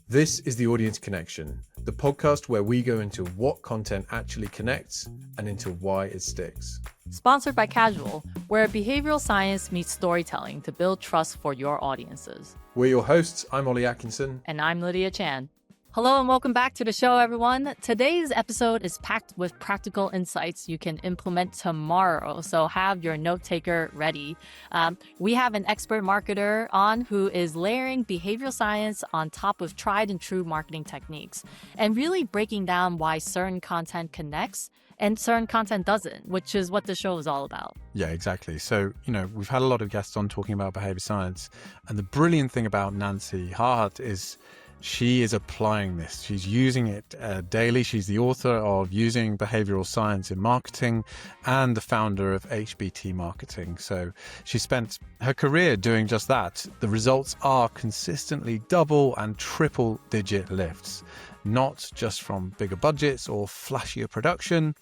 This is The Audience Connection, the podcast where we go into what content actually connects and into why it sticks. Sponsored by Casual, where behavioral science meets storytelling to build trust for your audiences. We're your hosts. I'm Ollie Atkinson. And I'm Lydia Chan. Hello and welcome back to the show, everyone. Today's episode is packed with practical insights you can implement tomorrow, so have your note taker ready. We have an expert marketer on who is layering behavioral science on top of tried and true marketing techniques and really breaking down why certain content connects and certain content doesn't, which is what the show is all about. Yeah, exactly. So, we've had a lot of guests on talking about behavior science, and the brilliant thing about Nancy Harhut is she is applying this. She's using it daily. She's the author of Using Behavioral Science in Marketing and the founder of HBT Marketing. So she spent her career doing just that. The results are consistently double and triple digit lifts, not just from bigger budgets or flashier production.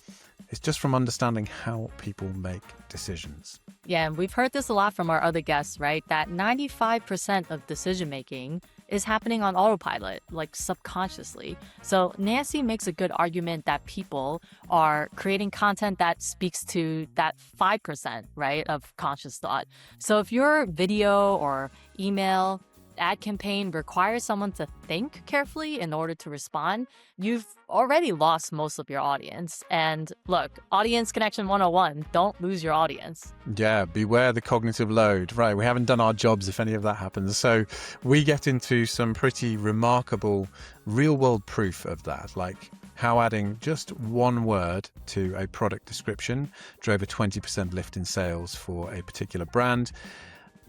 It's just from understanding how people make decisions. Yeah, and we've heard this a lot from our other guests, right? That 95% of decision making is happening on autopilot, like subconsciously. So Nancy makes a good argument that people are creating content that speaks to that 5%, right, of conscious thought. So if your video or email ad campaign requires someone to think carefully in order to respond, you've already lost most of your audience. And look, audience connection 101, don't lose your audience. Yeah, beware the cognitive load. Right, we haven't done our jobs if any of that happens. So we get into some pretty remarkable real-world proof of that, like how adding just one word to a product description drove a 20% lift in sales for a particular brand.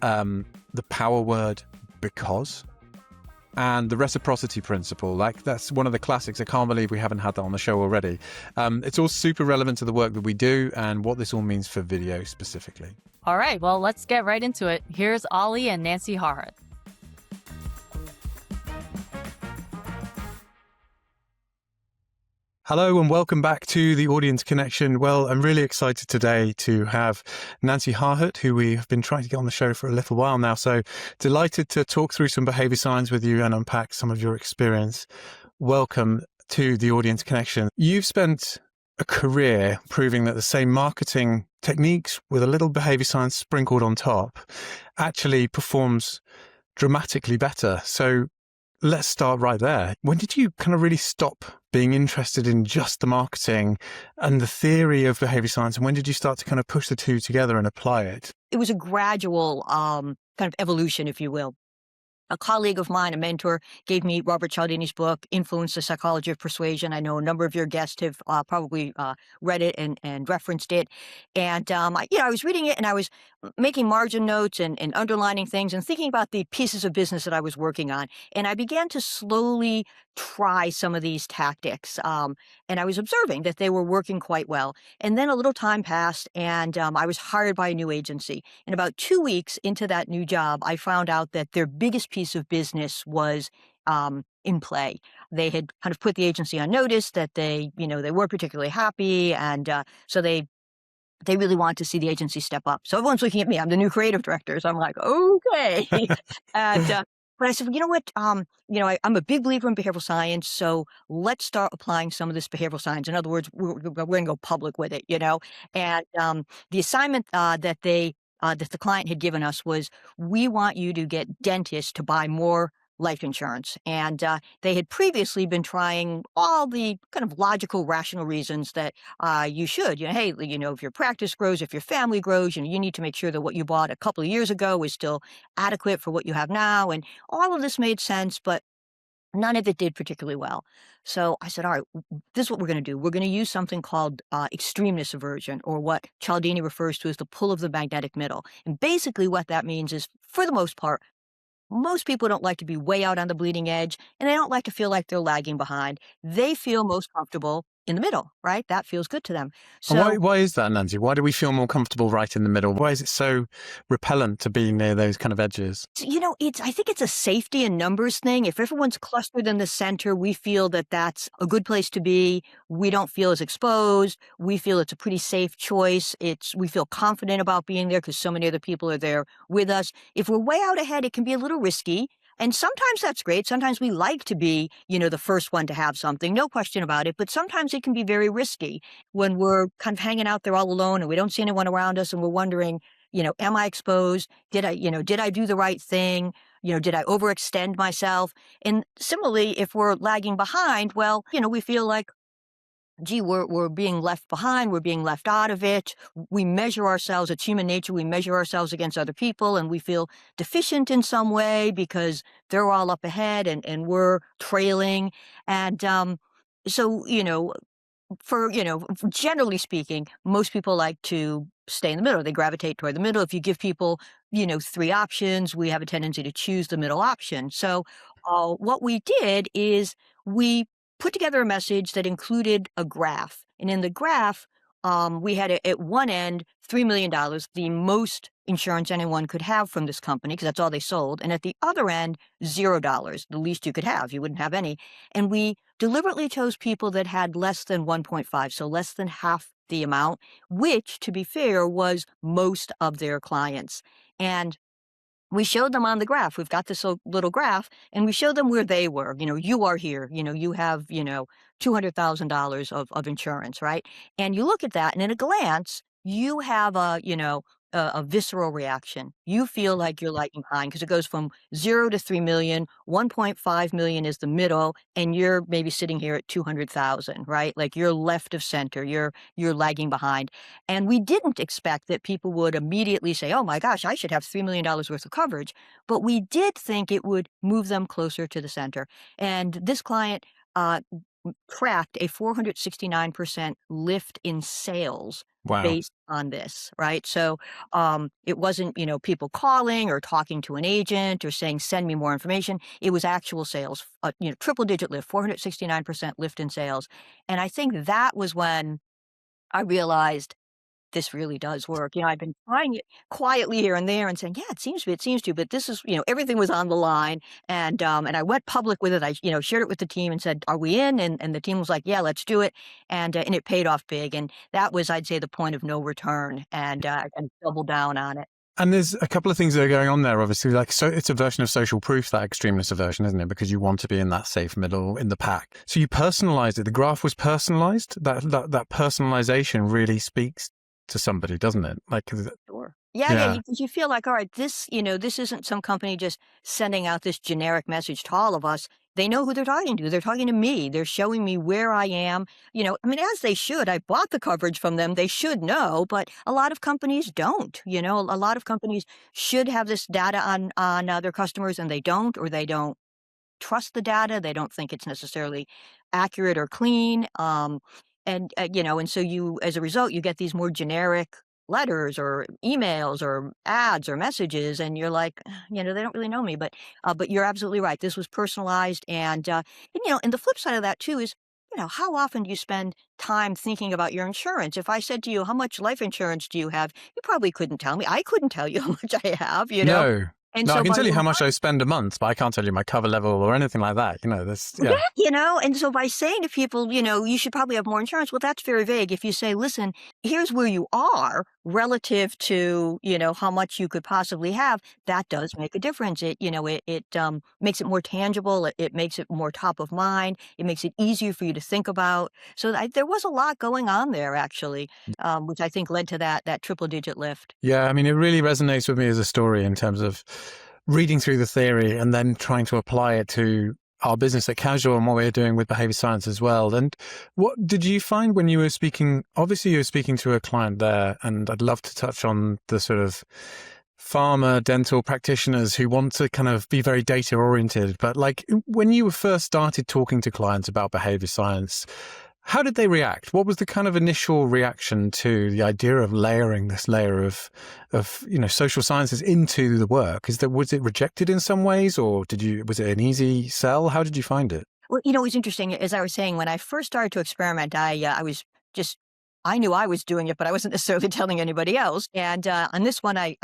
The power word because, and the reciprocity principle, like that's one of the classics. I can't believe we haven't had that on the show already. It's all super relevant to the work that we do and what this all means for video specifically. All right, well, let's get right into it. Here's Ollie and Nancy Harhut. Hello and welcome back to The Audience Connection. Well, I'm really excited today to have Nancy Harhut, who we have been trying to get on the show for a little while now. So delighted to talk through some behavior science with you and unpack some of your experience. Welcome to The Audience Connection. You've spent a career proving that the same marketing techniques with a little behavior science sprinkled on top actually performs dramatically better. So let's start right there. When did you kind of really stop being interested in just the marketing and the theory of behavior science? And when did you start to kind of push the two together and apply it? It was a gradual kind of evolution, if you will. A colleague of mine, a mentor, gave me Robert Cialdini's book, Influence: The Psychology of Persuasion. I know a number of your guests have probably read it and referenced it. And, I was reading it and I was making margin notes and underlining things and thinking about the pieces of business that I was working on. And I began to slowly try some of these tactics. And I was observing that they were working quite well. And then a little time passed and I was hired by a new agency. And about 2 weeks into that new job, I found out that their biggest piece of business was in play. They had kind of put the agency on notice that they weren't particularly happy. And so they really wanted to see the agency step up. So everyone's looking at me. I'm the new creative director. So I'm like, okay. And but I said, well, you know what? I'm a big believer in behavioral science. So let's start applying some of this behavioral science. In other words, we're going to go public with it, And the assignment that the client had given us was, we want you to get dentists to buy more life insurance. And they had previously been trying all the kind of logical, rational reasons that you should. Hey, if your practice grows, if your family grows, you need to make sure that what you bought a couple of years ago is still adequate for what you have now. And all of this made sense, but none of it did particularly well. So I said, all right, this is what we're going to do. We're going to use something called extremist aversion, or what Cialdini refers to as the pull of the magnetic middle. And basically what that means is, for the most part, most people don't like to be way out on the bleeding edge, and they don't like to feel like they're lagging behind. They feel most comfortable in the middle, right? That feels good to them. So why is that, Nancy? Why do we feel more comfortable right in the middle? Why is it so repellent to be near those kind of edges? I think it's a safety and numbers thing. If everyone's clustered in the center, we feel that that's a good place to be. We don't feel as exposed. We feel it's a pretty safe choice. We feel confident about being there because so many other people are there with us. If we're way out ahead, it can be a little risky. And sometimes that's great. Sometimes we like to be, the first one to have something, no question about it. But sometimes it can be very risky when we're kind of hanging out there all alone and we don't see anyone around us and we're wondering, am I exposed? Did I do the right thing? Did I overextend myself? And similarly, if we're lagging behind, well, we feel like, gee, we're being left behind, we're being left out of it. We measure ourselves, it's human nature, we measure ourselves against other people and we feel deficient in some way because they're all up ahead and we're trailing. And so, generally speaking, most people like to stay in the middle. They gravitate toward the middle. If you give people, three options, we have a tendency to choose the middle option. So what we did is we put together a message that included a graph. And in the graph, we had at one end $3 million, the most insurance anyone could have from this company, because that's all they sold. And at the other end, $0, the least you could have. You wouldn't have any. And we deliberately chose people that had less than 1.5, so less than half the amount, which, to be fair, was most of their clients. And we showed them on the graph. We've got this little graph, and we showed them where they were. You are here. You have, $200,000 of insurance, right? And you look at that, and in a glance, you have a visceral reaction. You feel like you're lagging behind because it goes from 0 to 3 million, 1.5 million is the middle, and you're maybe sitting here at 200,000, right? Like you're left of center, you're lagging behind. And we didn't expect that people would immediately say, oh my gosh, I should have $3 million worth of coverage. But we did think it would move them closer to the center. And this client tracked a 469% lift in sales Wow. based on this, right? So it wasn't, people calling or talking to an agent or saying, send me more information. It was actual sales, triple digit lift, 469% lift in sales. And I think that was when I realized this really does work. I've been trying it quietly here and there and saying, yeah, it seems to, but this is, everything was on the line. And I went public with it. I, shared it with the team and said, are we in? And the team was like, yeah, let's do it. And it paid off big. And that was, I'd say, the point of no return. And I kind of doubled down on it. And there's a couple of things that are going on there, obviously. So it's a version of social proof, that extremist aversion, isn't it? Because you want to be in that safe middle in the pack. So you personalized it. The graph was personalized. That personalization really speaks to somebody, doesn't it? Sure. Yeah. You feel like, all right, this isn't some company just sending out this generic message to all of us. They know who they're talking to. They're talking to me. They're showing me where I am. As they should. I bought the coverage from them. They should know, but a lot of companies don't. A lot of companies should have this data on their customers, and they don't, or they don't trust the data. They don't think it's necessarily accurate or clean. And so as a result, you get these more generic letters or emails or ads or messages, and you're like, they don't really know me. But you're absolutely right. This was personalized, and the flip side of that too is, how often do you spend time thinking about your insurance? If I said to you, how much life insurance do you have? You probably couldn't tell me. I couldn't tell you how much I have. No. And no, so I can tell you how much I spend a month, but I can't tell you my cover level or anything like that. And so by saying to people, you should probably have more insurance, well, that's very vague. If you say, listen, here's where you are relative to, how much you could possibly have, that does make a difference. It makes it more tangible. It makes it more top of mind. It makes it easier for you to think about. So there was a lot going on there, actually, which I think led to that triple digit lift. Yeah, it really resonates with me as a story in terms of reading through the theory and then trying to apply it to our business at Casual and what we're doing with behavior science as well. And what did you find when you were speaking? Obviously, you were speaking to a client there, and I'd love to touch on the sort of pharma, dental practitioners who want to kind of be very data oriented. But when you first started talking to clients about behavior science, how did they react? What was the kind of initial reaction to the idea of layering this layer of social sciences into the work? Was it rejected in some ways, or was it an easy sell? How did you find it? Well, it was interesting. As I was saying, when I first started to experiment, I knew I was doing it, but I wasn't necessarily telling anybody else. And on this one, I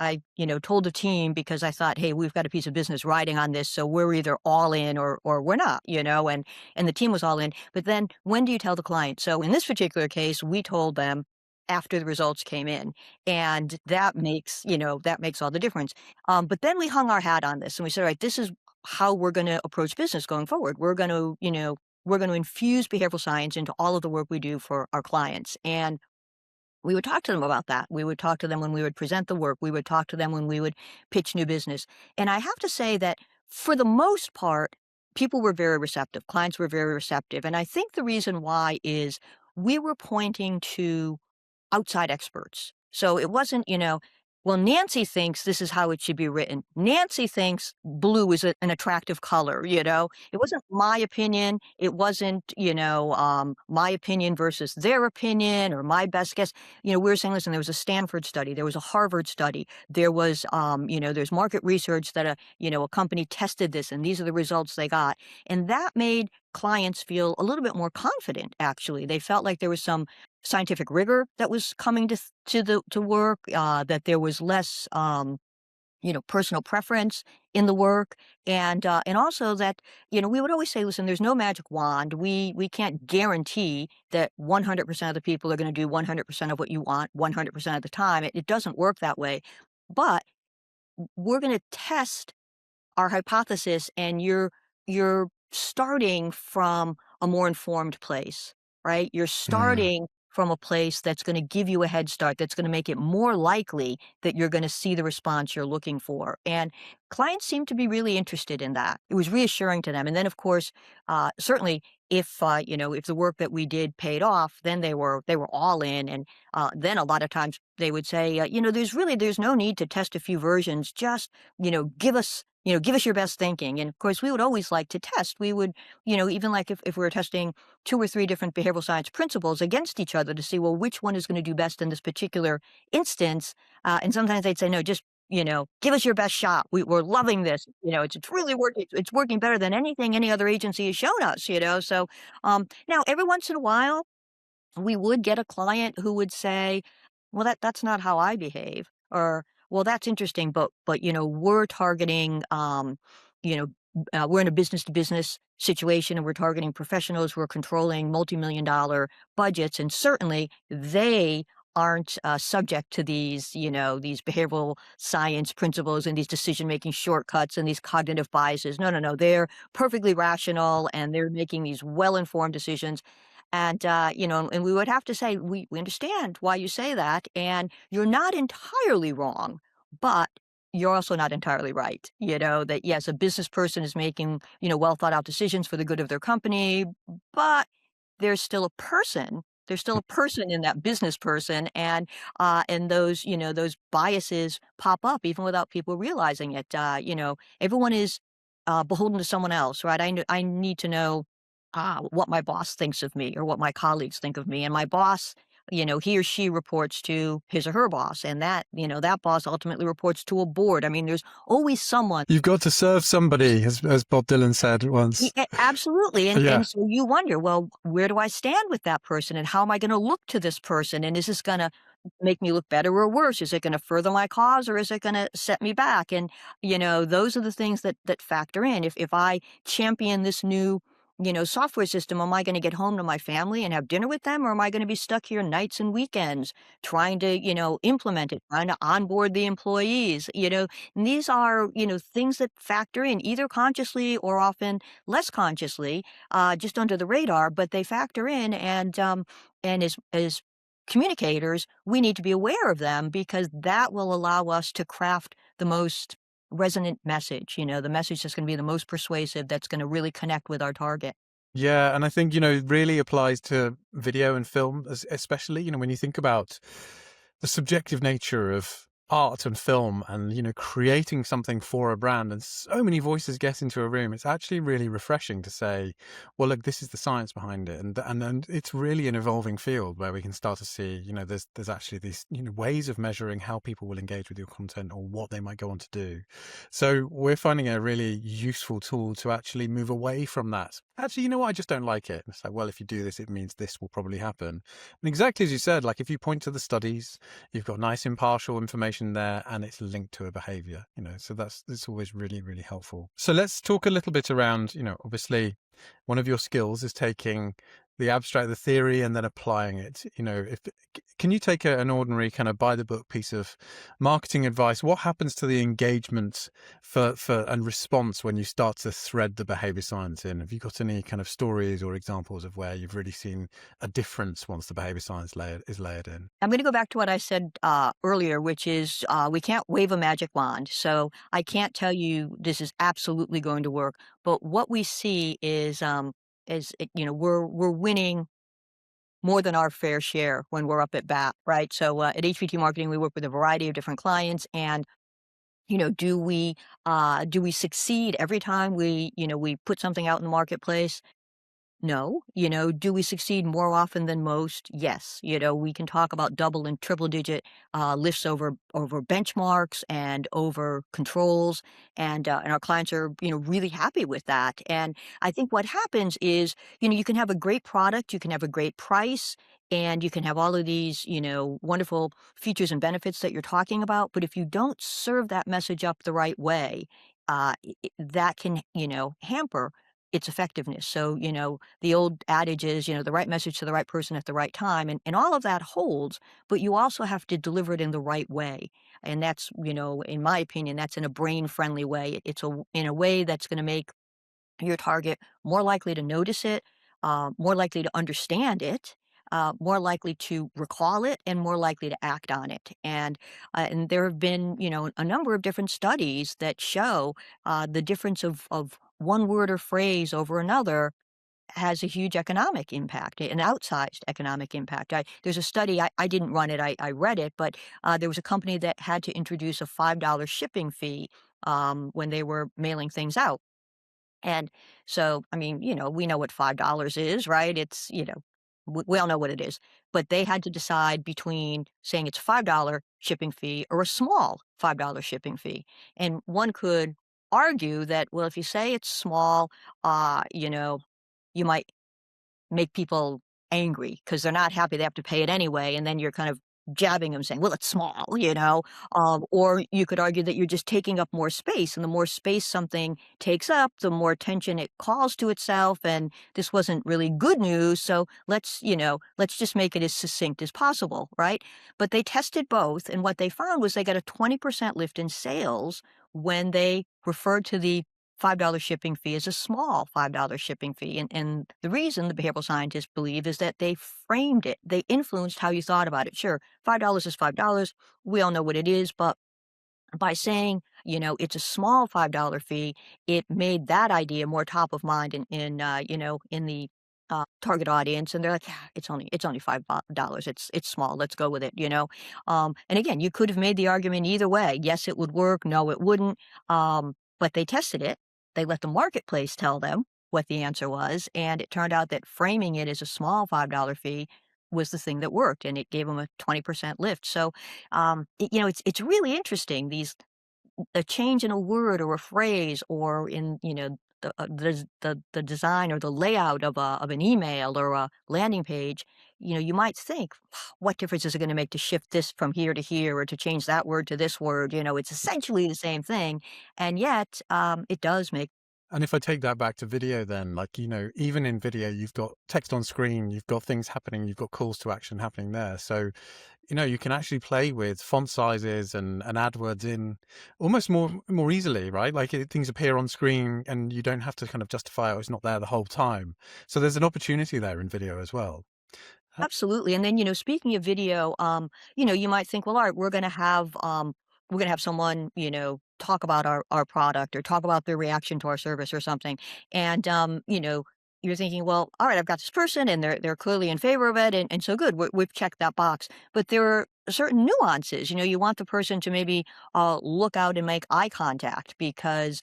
told the team because I thought, hey, we've got a piece of business riding on this, so we're either all in or we're not, and the team was all in. But then when do you tell the client? So in this particular case, we told them after the results came in, and that makes all the difference. But then we hung our hat on this, and we said, all right, this is how we're going to approach business going forward. We're going to, we're going to infuse behavioral science into all of the work we do for our clients. And we would talk to them about that. We would talk to them when we would present the work. We would talk to them when we would pitch new business. And I have to say that for the most part, people were very receptive. Clients were very receptive. And I think the reason why is we were pointing to outside experts. So it wasn't, well, Nancy thinks this is how it should be written. Nancy thinks blue is an attractive color, It wasn't my opinion. It wasn't, my opinion versus their opinion or my best guess. We were saying, listen, there was a Stanford study, there was a Harvard study, there was, there's market research that a company tested this and these are the results they got. And that made clients feel a little bit more confident, actually. They felt like there was some scientific rigor that was coming to work, that there was less personal preference in the work, and also that we would always say, listen, there's no magic wand. We can't guarantee that 100% of the people are going to do 100% of what you want 100% of the time. It doesn't work that way, but we're going to test our hypothesis, and you're starting from a more informed place, right? You're starting from a place that's going to give you a head start, that's going to make it more likely that you're going to see the response you're looking for. And clients seem to be really interested in that. It was reassuring to them. And then, of course, certainly if the work that we did paid off, then they were all in. And then a lot of times they would say, there's no need to test a few versions. Just give us your best thinking. And of course, we would always like to test. We would, even like if we were testing 2 or 3 different behavioral science principles against each other to see, well, which one is going to do best in this particular instance. And sometimes they'd say, no, just, give us your best shot. We're loving this. It's really working. It's working better than anything any other agency has shown us, So now every once in a while, we would get a client who would say, well, that's not how I behave, or, well, that's interesting, but we're targeting, we're in a business to business situation, and we're targeting professionals who are controlling multi-million-dollar budgets, and certainly they aren't subject to these behavioral science principles and these decision-making shortcuts and these cognitive biases. No, they're perfectly rational, and they're making these well-informed decisions. And, and we would have to say, we understand why you say that, and you're not entirely wrong, but you're also not entirely right. That yes, a business person is making, well thought out decisions for the good of their company, but there's still a person. There's still a person in that business person, and those those biases pop up even without people realizing it. Everyone is beholden to someone else, right? I need to know what my boss thinks of me or what my colleagues think of me. And my boss, he or she reports to his or her boss, and that boss ultimately reports to a board. I mean, there's always someone. You've got to serve somebody, as Bob Dylan said once. Absolutely. And so you wonder, well, where do I stand with that person, and how am I going to look to this person? And is this going to make me look better or worse? Is it going to further my cause, or is it going to set me back? And, those are the things that factor in. If I champion this new software system, am I going to get home to my family and have dinner with them? Or am I going to be stuck here nights and weekends trying to, implement it, trying to onboard the employees? And these are, things that factor in either consciously or often less consciously, just under the radar, but they factor in. And as communicators, we need to be aware of them, because that will allow us to craft the most resonant message, the message that's going to be the most persuasive, that's going to really connect with our target. Yeah, and I think, it really applies to video and film, especially, when you think about the subjective nature of art and film and, creating something for a brand, and so many voices get into a room. It's actually really refreshing to say, well, look, this is the science behind it. And it's really an evolving field where we can start to see, there's actually these, ways of measuring how people will engage with your content or what they might go on to do. So we're finding a really useful tool to actually move away from that. Actually, you know what? I just don't like it. It's like, well, if you do this, it means this will probably happen. And exactly as you said, like if you point to the studies, you've got nice impartial information there, and it's linked to a behavior, so it's always really, really helpful. So let's talk a little bit around, obviously one of your skills is taking the abstract, the theory, and then applying it. Can you take an ordinary kind of by the book piece of marketing advice? What happens to the engagement for and response when you start to thread the behavior science in? Have you got any kind of stories or examples of where you've really seen a difference once the behavior science is layered in? I'm going to go back to what I said earlier, which is we can't wave a magic wand. So I can't tell you this is absolutely going to work. But what we see is we're winning more than our fair share when we're up at bat, right? So at HBT Marketing, we work with a variety of different clients, and do we succeed every time we put something out in the marketplace? No. Do we succeed more often than most? Yes. We can talk about double and triple digit lifts over benchmarks and over controls, and our clients are really happy with that. And I think what happens is you can have a great product, you can have a great price, and you can have all of these wonderful features and benefits that you're talking about. But if you don't serve that message up the right way, that can hamper its effectiveness. So, the old adage is, the right message to the right person at the right time. And all of that holds, but you also have to deliver it in the right way. And that's, in my opinion, that's in a brain friendly way. In a way that's going to make your target more likely to notice it, more likely to understand it, more likely to recall it, and more likely to act on it. And there have been a number of different studies that show the difference of one word or phrase over another has a huge economic impact, an outsized economic impact. There's a study, I didn't run it, I read it, but there was a company that had to introduce a $5 shipping fee when they were mailing things out. And so, I mean, we know what $5 is, right? We all know what it is. But they had to decide between saying it's $5 shipping fee or a small $5 shipping fee. And one could argue that, well, if you say it's small, you might make people angry because they're not happy they have to pay it anyway, and then you're kind of jabbing them saying, "Well, it's small," or you could argue that you're just taking up more space, and the more space something takes up, the more attention it calls to itself, and this wasn't really good news, so let's just make it as succinct as possible, right? But they tested both, and what they found was they got a 20% lift in sales when they referred to the $5 shipping fee is a small $5 shipping fee. And the reason the behavioral scientists believe is that they framed it. They influenced how you thought about it. Sure, $5 is $5. We all know what it is, but by saying, it's a small $5 fee, it made that idea more top of mind in the target audience, and they're like, yeah, it's only $5. It's small. Let's go with it. And again, you could have made the argument either way. Yes, it would work. No, it wouldn't. But they tested it. They let the marketplace tell them what the answer was, and it turned out that framing it as a small $5 fee was the thing that worked, and it gave them a 20% lift. So, it's really interesting. A change in a word or a phrase, or in the design or the layout of an email or a landing page. You might think, what difference is it going to make to shift this from here to here, or to change that word to this word? It's essentially the same thing, and yet it does make. And if I take that back to video, then, even in video, you've got text on screen, you've got things happening, you've got calls to action happening there. So, you can actually play with font sizes and add words in almost more easily, right? Things appear on screen and you don't have to kind of justify it's not there the whole time. So there's an opportunity there in video as well. Absolutely. And then, speaking of video, you might think, well, all right, we're gonna have someone, talk about our product or talk about their reaction to our service or something. And you're thinking, well, all right, I've got this person and they're clearly in favor of it, and so good. We've checked that box. But there are certain nuances. You want the person to maybe look out and make eye contact, because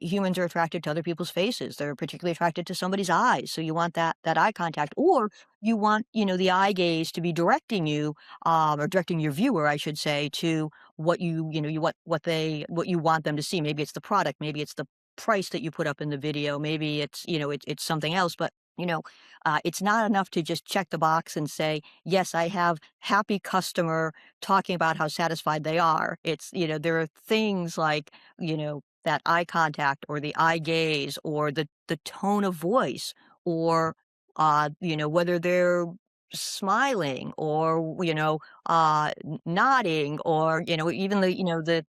humans are attracted to other people's faces. They're particularly attracted to somebody's eyes. So you want that eye contact, or you want the eye gaze to be directing you, or directing your viewer, I should say, to what what you want them to see. Maybe it's the product, maybe it's the price that you put up in the video, maybe it's something else. But it's not enough to just check the box and say, yes, I have happy customer talking about how satisfied they are. There are things like that eye contact, or the eye gaze, or the tone of voice, or whether they're smiling or, nodding or, even the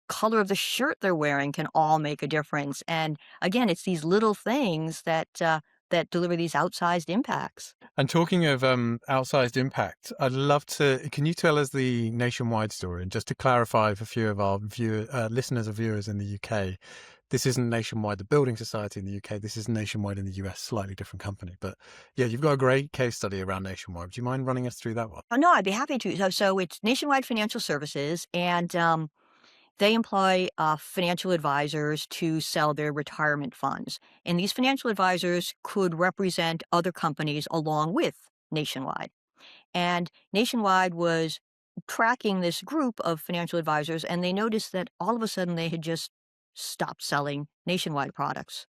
color of the shirt they're wearing can all make a difference. And again, it's these little things that deliver these outsized impacts. And talking of outsized impact, I'd love to. Can you tell us the nationwide story? And just to clarify for a few of our listeners or viewers in the UK, this isn't nationwide, the Building Society in the UK. This is nationwide in the US, slightly different company. But yeah, you've got a great case study around nationwide. Do you mind running us through that one? Oh, no, I'd be happy to. So it's Nationwide Financial Services, and they employ financial advisors to sell their retirement funds. And these financial advisors could represent other companies along with Nationwide. And Nationwide was tracking this group of financial advisors, and they noticed that all of a sudden they had just stopped selling Nationwide products.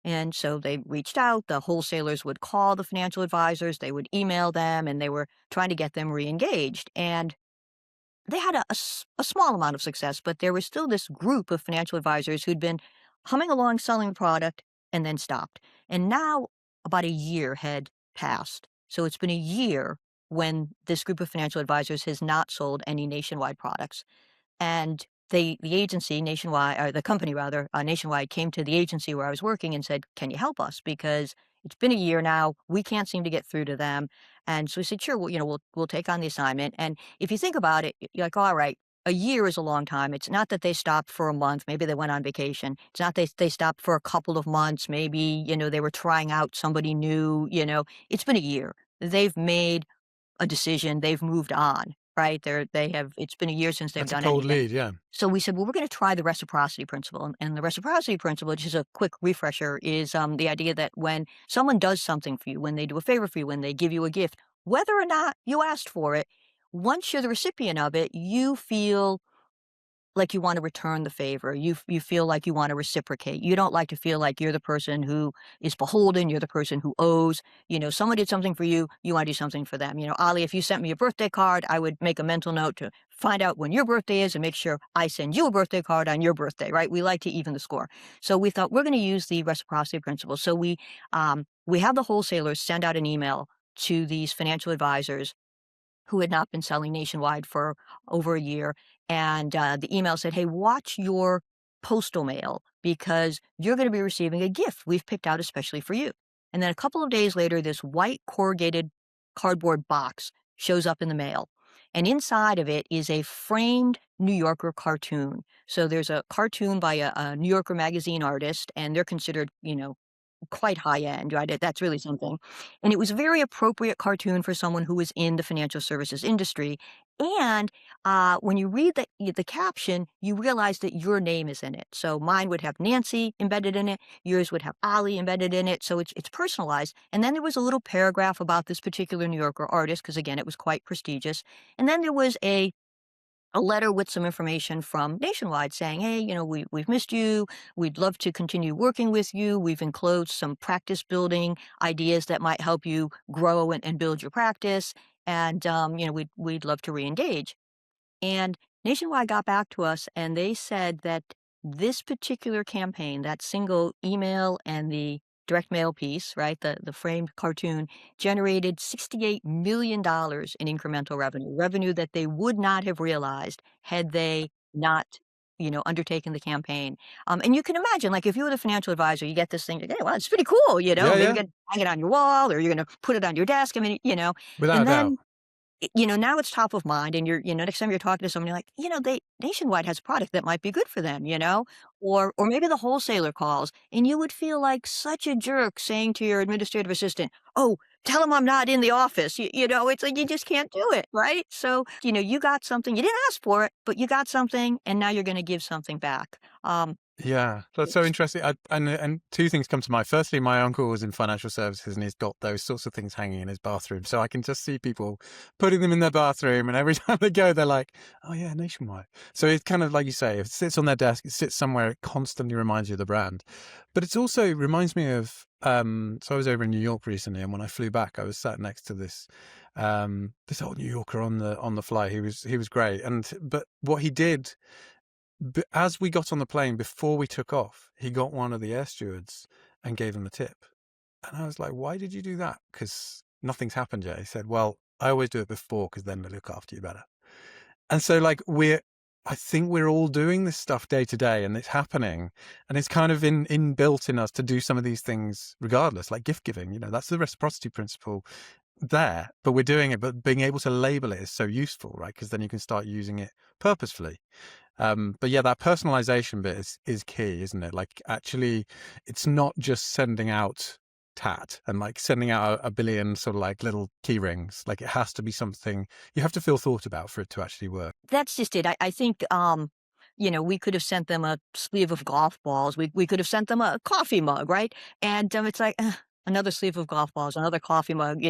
And so they reached out. The wholesalers would call the financial advisors, they would email them, and they were trying to get them re-engaged. And they had a small amount of success, but there was still this group of financial advisors who'd been humming along selling the product and then stopped. And now about a year had passed. So it's been a year when this group of financial advisors has not sold any Nationwide products. And the agency Nationwide, or the company rather, Nationwide, came to the agency where I was working and said, "Can you help us? Because it's been a year now. We can't seem to get through to them." And so we said, "Sure, well, we'll take on the assignment." And if you think about it, you're like, "All right, a year is a long time." It's not that they stopped for a month. Maybe they went on vacation. It's not they stopped for a couple of months. Maybe they were trying out somebody new. It's been a year. They've made a decision. They've moved on. Right? They have. It's been a year since they've That's a done cold anything. lead, yeah. So we said, well, we're going to try the reciprocity principle. And the reciprocity principle, which is a quick refresher, is the idea that when someone does something for you, when they do a favor for you, when they give you a gift, whether or not you asked for it, once you're the recipient of it, you feel like you want to return the favor. You feel like you want to reciprocate. You don't like to feel like you're the person who is beholden. You're the person who owes. Someone did something for you. You want to do something for them. Ali, if you sent me a birthday card, I would make a mental note to find out when your birthday is and make sure I send you a birthday card on your birthday. Right? We like to even the score. So we thought we're going to use the reciprocity principle. So we have the wholesalers send out an email to these financial advisors who had not been selling Nationwide for over a year. And the email said, "Hey, watch your postal mail because you're going to be receiving a gift we've picked out especially for you." And then a couple of days later, this white corrugated cardboard box shows up in the mail. And inside of it is a framed New Yorker cartoon. So there's a cartoon by a New Yorker magazine artist, and they're considered, quite high end, right? That's really something. And it was a very appropriate cartoon for someone who was in the financial services industry. And when you read the caption, you realize that your name is in it. So mine would have Nancy embedded in it. Yours would have Ali embedded in it. So it's personalized. And then there was a little paragraph about this particular New Yorker artist, because again, it was quite prestigious. And then there was a letter with some information from Nationwide saying, "Hey, we've missed you. We'd love to continue working with you. We've enclosed some practice building ideas that might help you grow and build your practice. And, we'd love to reengage." And Nationwide got back to us and they said that this particular campaign, that single email and the direct mail piece, right, the framed cartoon, generated $68 million in incremental revenue that they would not have realized had they not undertaken the campaign. And you can imagine, like, if you were the financial advisor, you get this thing, hey, well, it's pretty cool, Yeah, maybe you yeah, can hang it on your wall or you're going to put it on your desk. I mean, without a and doubt. then now it's top of mind and next time you're talking to someone, you're like, they Nationwide has a product that might be good for them, or maybe the wholesaler calls and you would feel like such a jerk saying to your administrative assistant, "Oh, tell him I'm not in the office." It's like, you just can't do it. Right. So, you got something, you didn't ask for it, but you got something and now you're going to give something back. Yeah, that's so interesting. And two things come to mind. Firstly, my uncle was in financial services and he's got those sorts of things hanging in his bathroom. So I can just see people putting them in their bathroom and every time they go, they're like, "Oh yeah, Nationwide." So it's kind of like you say, if it sits on their desk, it sits somewhere, it constantly reminds you of the brand. But it's also reminds me of, so I was over in New York recently and when I flew back, I was sat next to this old New Yorker on the fly. He was great. But what he did, as we got on the plane, before we took off, he got one of the air stewards and gave him a tip. And I was like, why did you do that? Because nothing's happened yet. He said, well, I always do it before because then they look after you better. And so like I think we're all doing this stuff day to day, and it's happening, and it's kind of inbuilt in us to do some of these things regardless, like gift giving, that's the reciprocity principle there, but we're doing it, but being able to label it is so useful, right? Because then you can start using it purposefully. But yeah, that personalization bit is key, isn't it? Like actually, it's not just sending out tat and like sending out a billion sort of like little key rings. Like it has to be something you have to feel thought about for it to actually work. That's just it. I think, we could have sent them a sleeve of golf balls. We could have sent them a coffee mug, right? And it's like another sleeve of golf balls, another coffee mug,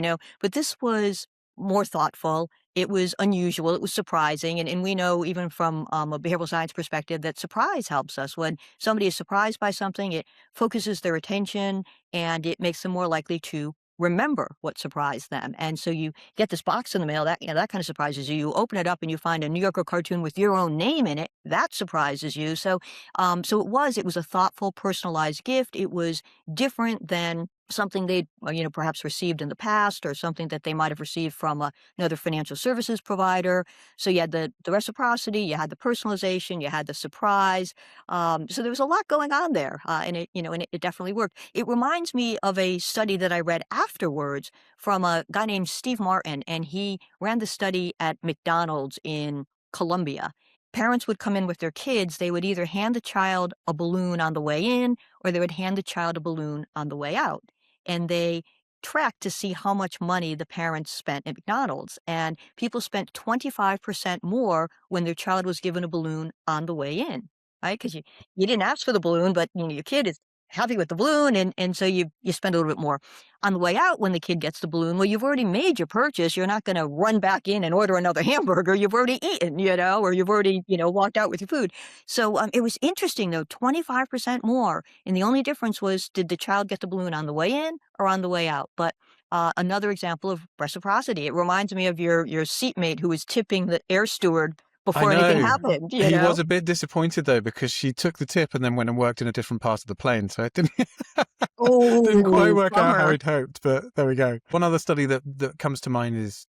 But this was more thoughtful. It was unusual. It was surprising. And we know even from a behavioral science perspective that surprise helps us. When somebody is surprised by something, it focuses their attention and it makes them more likely to remember what surprised them. And so you get this box in the mail that that kind of surprises you. You open it up and you find a New Yorker cartoon with your own name in it. That surprises you. So so it was a thoughtful, personalized gift. It was different than something they'd perhaps received in the past, or something that they might have received from another financial services provider. So you had the reciprocity, you had the personalization, you had the surprise. So there was a lot going on there, and it definitely worked. It reminds me of a study that I read afterwards from a guy named Steve Martin, and he ran the study at McDonald's in Colombia. Parents would come in with their kids. They would either hand the child a balloon on the way in, or they would hand the child a balloon on the way out. And they tracked to see how much money the parents spent at McDonald's. And people spent 25% more when their child was given a balloon on the way in, right? Because you didn't ask for the balloon, but your kid is happy with the balloon, and so you spend a little bit more. On the way out, when the kid gets the balloon, well, you've already made your purchase. You're not going to run back in and order another hamburger. You've already eaten, or you've already, walked out with your food. So it was interesting, though, 25% more. And the only difference was, did the child get the balloon on the way in or on the way out? But another example of reciprocity. It reminds me of your seatmate who was tipping the air steward I before anything know. happened. He was a bit disappointed though, because she took the tip and then went and worked in a different part of the plane. So it didn't didn't quite Oh, work out how bummer. he'd hoped, but there we go. One other study that comes to mind is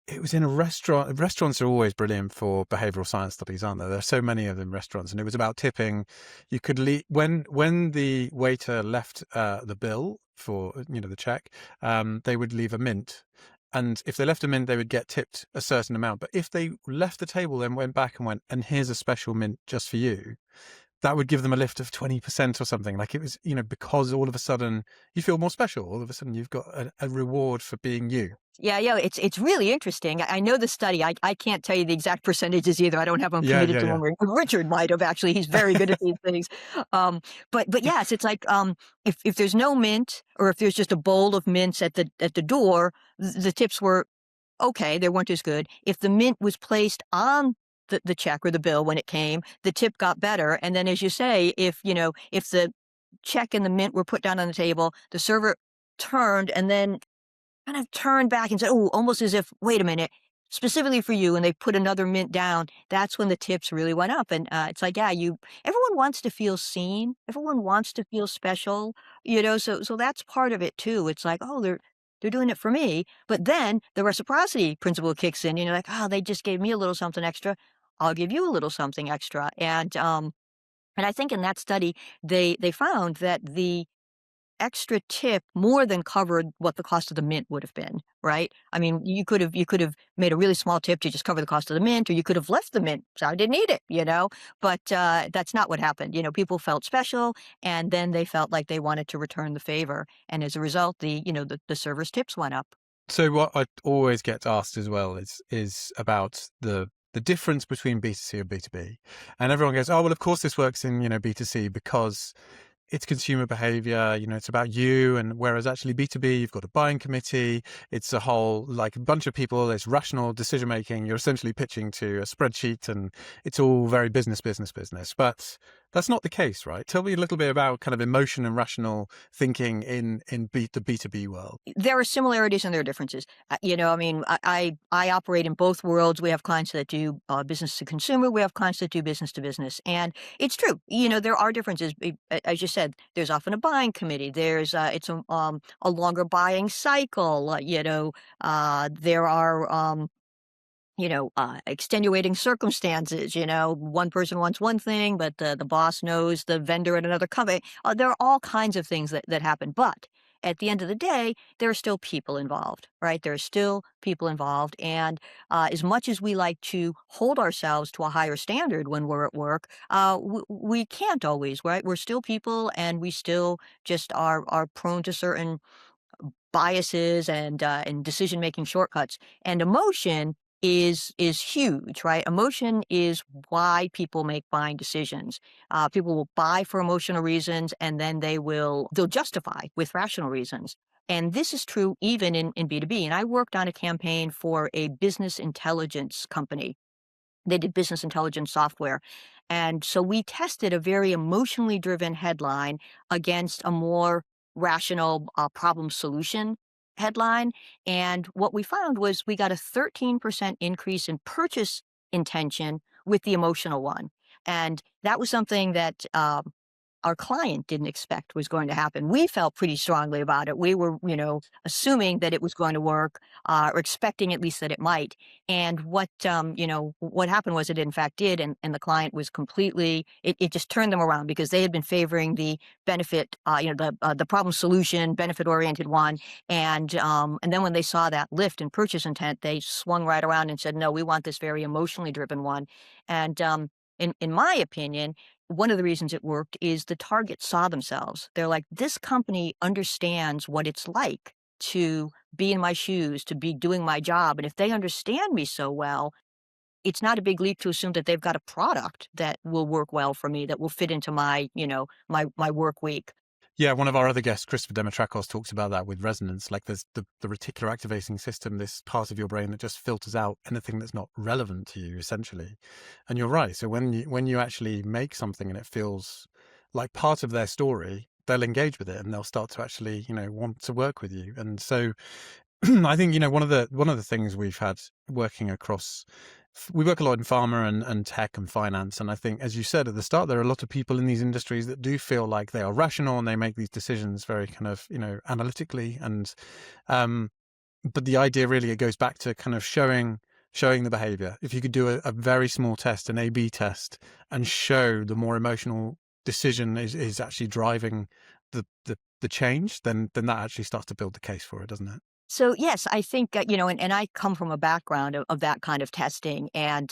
it was in a restaurant. Restaurants are always brilliant for behavioral science studies, aren't there? There are so many of them, restaurants, and it was about tipping. You could leave when the waiter left the bill for the check, they would leave a mint. And if they left a mint, they would get tipped a certain amount. But if they left the table, then went back and went, and here's a special mint just for you, that would give them a lift of 20% or something. Like it was, because all of a sudden you feel more special. All of a sudden you've got a reward for being you. Yeah, it's really interesting. I know the study. I can't tell you the exact percentages either. I don't have them Yeah, committed yeah, to yeah. memory. Richard might have actually. He's very good at these things. But yes, it's like if there's no mint, or if there's just a bowl of mints at the door, the tips were okay. They weren't as good. If the mint was placed on the check or the bill when it came, the tip got better. And then, as you say, if the check and the mint were put down on the table, the server turned and then kind of turned back and said, oh, almost as if, wait a minute, specifically for you, and they put another mint down, that's when the tips really went up. And it's like, yeah, everyone wants to feel seen. Everyone wants to feel special, so that's part of it too. It's like, oh, they're doing it for me. But then the reciprocity principle kicks in, like, oh, they just gave me a little something extra. I'll give you a little something extra. And I think in that study, they found that the extra tip more than covered what the cost of the mint would have been, right? I mean, you could have made a really small tip to just cover the cost of the mint, or you could have left the mint. So I didn't need it, but that's not what happened. People felt special, and then they felt like they wanted to return the favor. And as a result, the server's tips went up. So what I always get asked as well is about the difference between B2C and B2B. And everyone goes, oh, well, of course this works in, B2C because it's consumer behavior, it's about you. And whereas actually B2B, you've got a buying committee, it's a whole, like a bunch of people, it's rational decision making. You're essentially pitching to a spreadsheet and it's all very business. But That's not the case, right? Tell me a little bit about kind of emotion and rational thinking in the B2B world. There are similarities and there are differences. I mean, I operate in both worlds. We have clients that do business to consumer. We have clients that do business to business, and it's true. There are differences. As you said, there's often a buying committee. There's it's a longer buying cycle. There are extenuating circumstances. One person wants one thing, but the boss knows the vendor at another company. There are all kinds of things that happen. But at the end of the day, there are still people involved, right? There are still people involved. And as much as we like to hold ourselves to a higher standard when we're at work, we can't always, right? We're still people and we still just are prone to certain biases and decision making shortcuts. And emotion is huge, right? Emotion is why people make buying decisions. People will buy for emotional reasons, and then they'll justify with rational reasons. And this is true even in B2B. And I worked on a campaign for a business intelligence company. They did business intelligence software. And so we tested a very emotionally driven headline against a more rational problem solution headline. And what we found was we got a 13% increase in purchase intention with the emotional one. And that was something that our client didn't expect was going to happen. We felt pretty strongly about it. We were, assuming that it was going to work, or expecting at least that it might. And what happened was it in fact did, and the client was completely. It just turned them around because they had been favoring the benefit, the problem solution, benefit oriented one, and then when they saw that lift in purchase intent, they swung right around and said, no, we want this very emotionally driven one. And in my opinion, one of the reasons it worked is the target saw themselves. They're like, this company understands what it's like to be in my shoes, to be doing my job. And if they understand me so well, it's not a big leap to assume that they've got a product that will work well for me, that will fit into my, my work week. Yeah, one of our other guests, Christopher Demetrakos, talks about that with resonance. Like there's the reticular activating system, this part of your brain that just filters out anything that's not relevant to you, essentially. And you're right. So when you actually make something and it feels like part of their story, they'll engage with it and they'll start to actually, want to work with you. And so I think, one of the things we've had working across, we work a lot in pharma and tech and finance. And I think, as you said at the start, there are a lot of people in these industries that do feel like they are rational and they make these decisions very kind of, analytically. And, but the idea really, it goes back to kind of showing the behavior. If you could do a very small test, an A/B test, and show the more emotional decision is actually driving the change, then that actually starts to build the case for it, doesn't it? So yes, I think and I come from a background of that kind of testing, and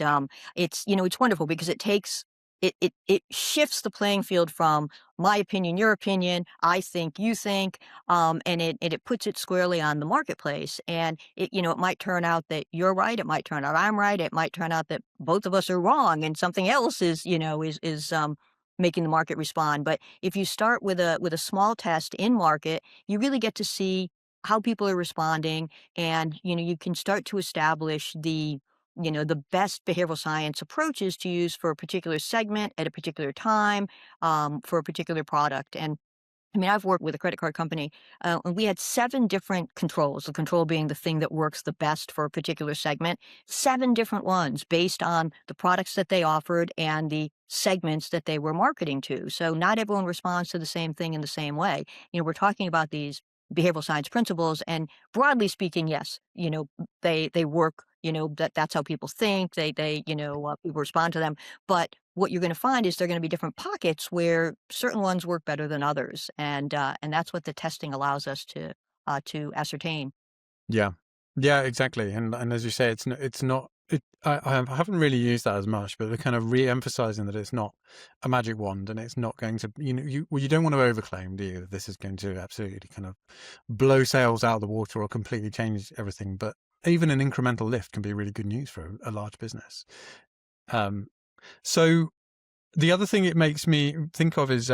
it's wonderful because it shifts the playing field from my opinion, your opinion, I think, you think, and it puts it squarely on the marketplace. And it might turn out that you're right, it might turn out I'm right, it might turn out that both of us are wrong, and something else is making the market respond. But if you start with a small test in market, you really get to see how people are responding, and you can start to establish the best behavioral science approaches to use for a particular segment at a particular time, for a particular product. And I mean, I've worked with a credit card company, and we had 7 different controls, the control being the thing that works the best for a particular segment, 7 different ones based on the products that they offered and the segments that they were marketing to. So not everyone responds to the same thing in the same way. We're talking about these behavioral science principles, and broadly speaking, yes, they work, that's how people think, people respond to them. But what you're going to find is there are going to be different pockets where certain ones work better than others. And that's what the testing allows us to ascertain. Yeah, yeah, exactly. And as you say, it's not. I haven't really used that as much, but we're kind of re-emphasizing that it's not a magic wand, and it's not going to. You don't want to overclaim, do you? That this is going to absolutely kind of blow sales out of the water or completely change everything. But even an incremental lift can be really good news for a large business. So the other thing it makes me think of is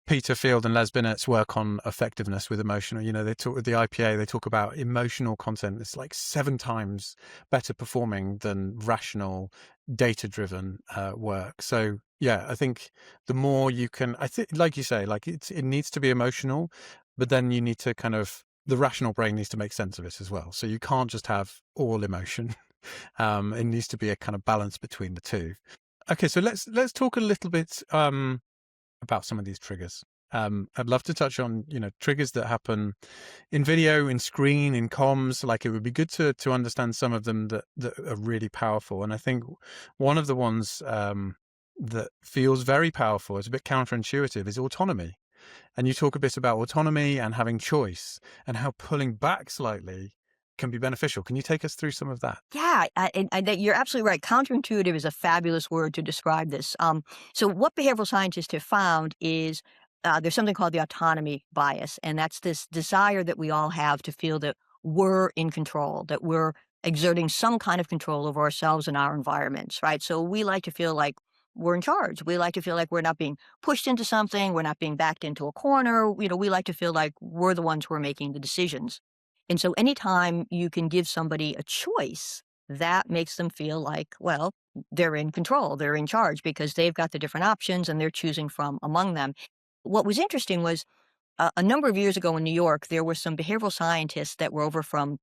Peter Field and Les Binnett's work on effectiveness with emotional. They talk with the IPA, they talk about emotional content. It's like 7 times better performing than rational, data-driven work. So Yeah, I think the more you can, I think, like you say, like it needs to be emotional, but then you need to kind of, the rational brain needs to make sense of it as well. So you can't just have all emotion. It needs to be a kind of balance between the two. Okay, so let's talk a little bit about some of these triggers. I'd love to touch on, triggers that happen in video, in screen, in comms. Like, it would be good to understand some of them that are really powerful. And I think one of the ones that feels very powerful, is a bit counterintuitive, is autonomy. And you talk a bit about autonomy and having choice, and how pulling back slightly can be beneficial. Can you take us through some of that? Yeah, you're absolutely right. Counterintuitive is a fabulous word to describe this. So what behavioral scientists have found is there's something called the autonomy bias, and that's this desire that we all have to feel that we're in control, that we're exerting some kind of control over ourselves and our environments, right? So we like to feel like we're in charge. We like to feel like we're not being pushed into something, we're not being backed into a corner. We like to feel like we're the ones who are making the decisions. And so anytime you can give somebody a choice, that makes them feel like, well, they're in control, they're in charge because they've got the different options and they're choosing from among them. What was interesting was a number of years ago in New York, there were some behavioral scientists that were over from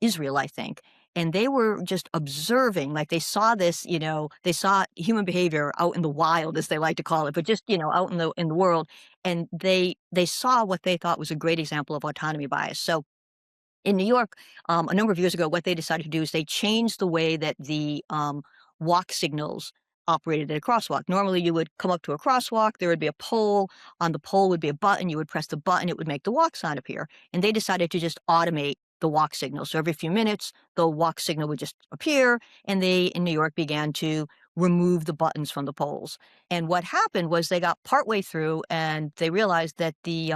Israel, I think. And they were just observing, like they saw this, they saw human behavior out in the wild, as they like to call it, but just, out in the world. And they saw what they thought was a great example of autonomy bias. So in New York, a number of years ago, what they decided to do is they changed the way that the walk signals operated at a crosswalk. Normally, you would come up to a crosswalk, there would be a pole. On the pole would be a button. You would press the button, it would make the walk sign appear. And they decided to just automate the walk signal. So every few minutes, the walk signal would just appear. And they, in New York, began to remove the buttons from the poles. And what happened was they got partway through and they realized that the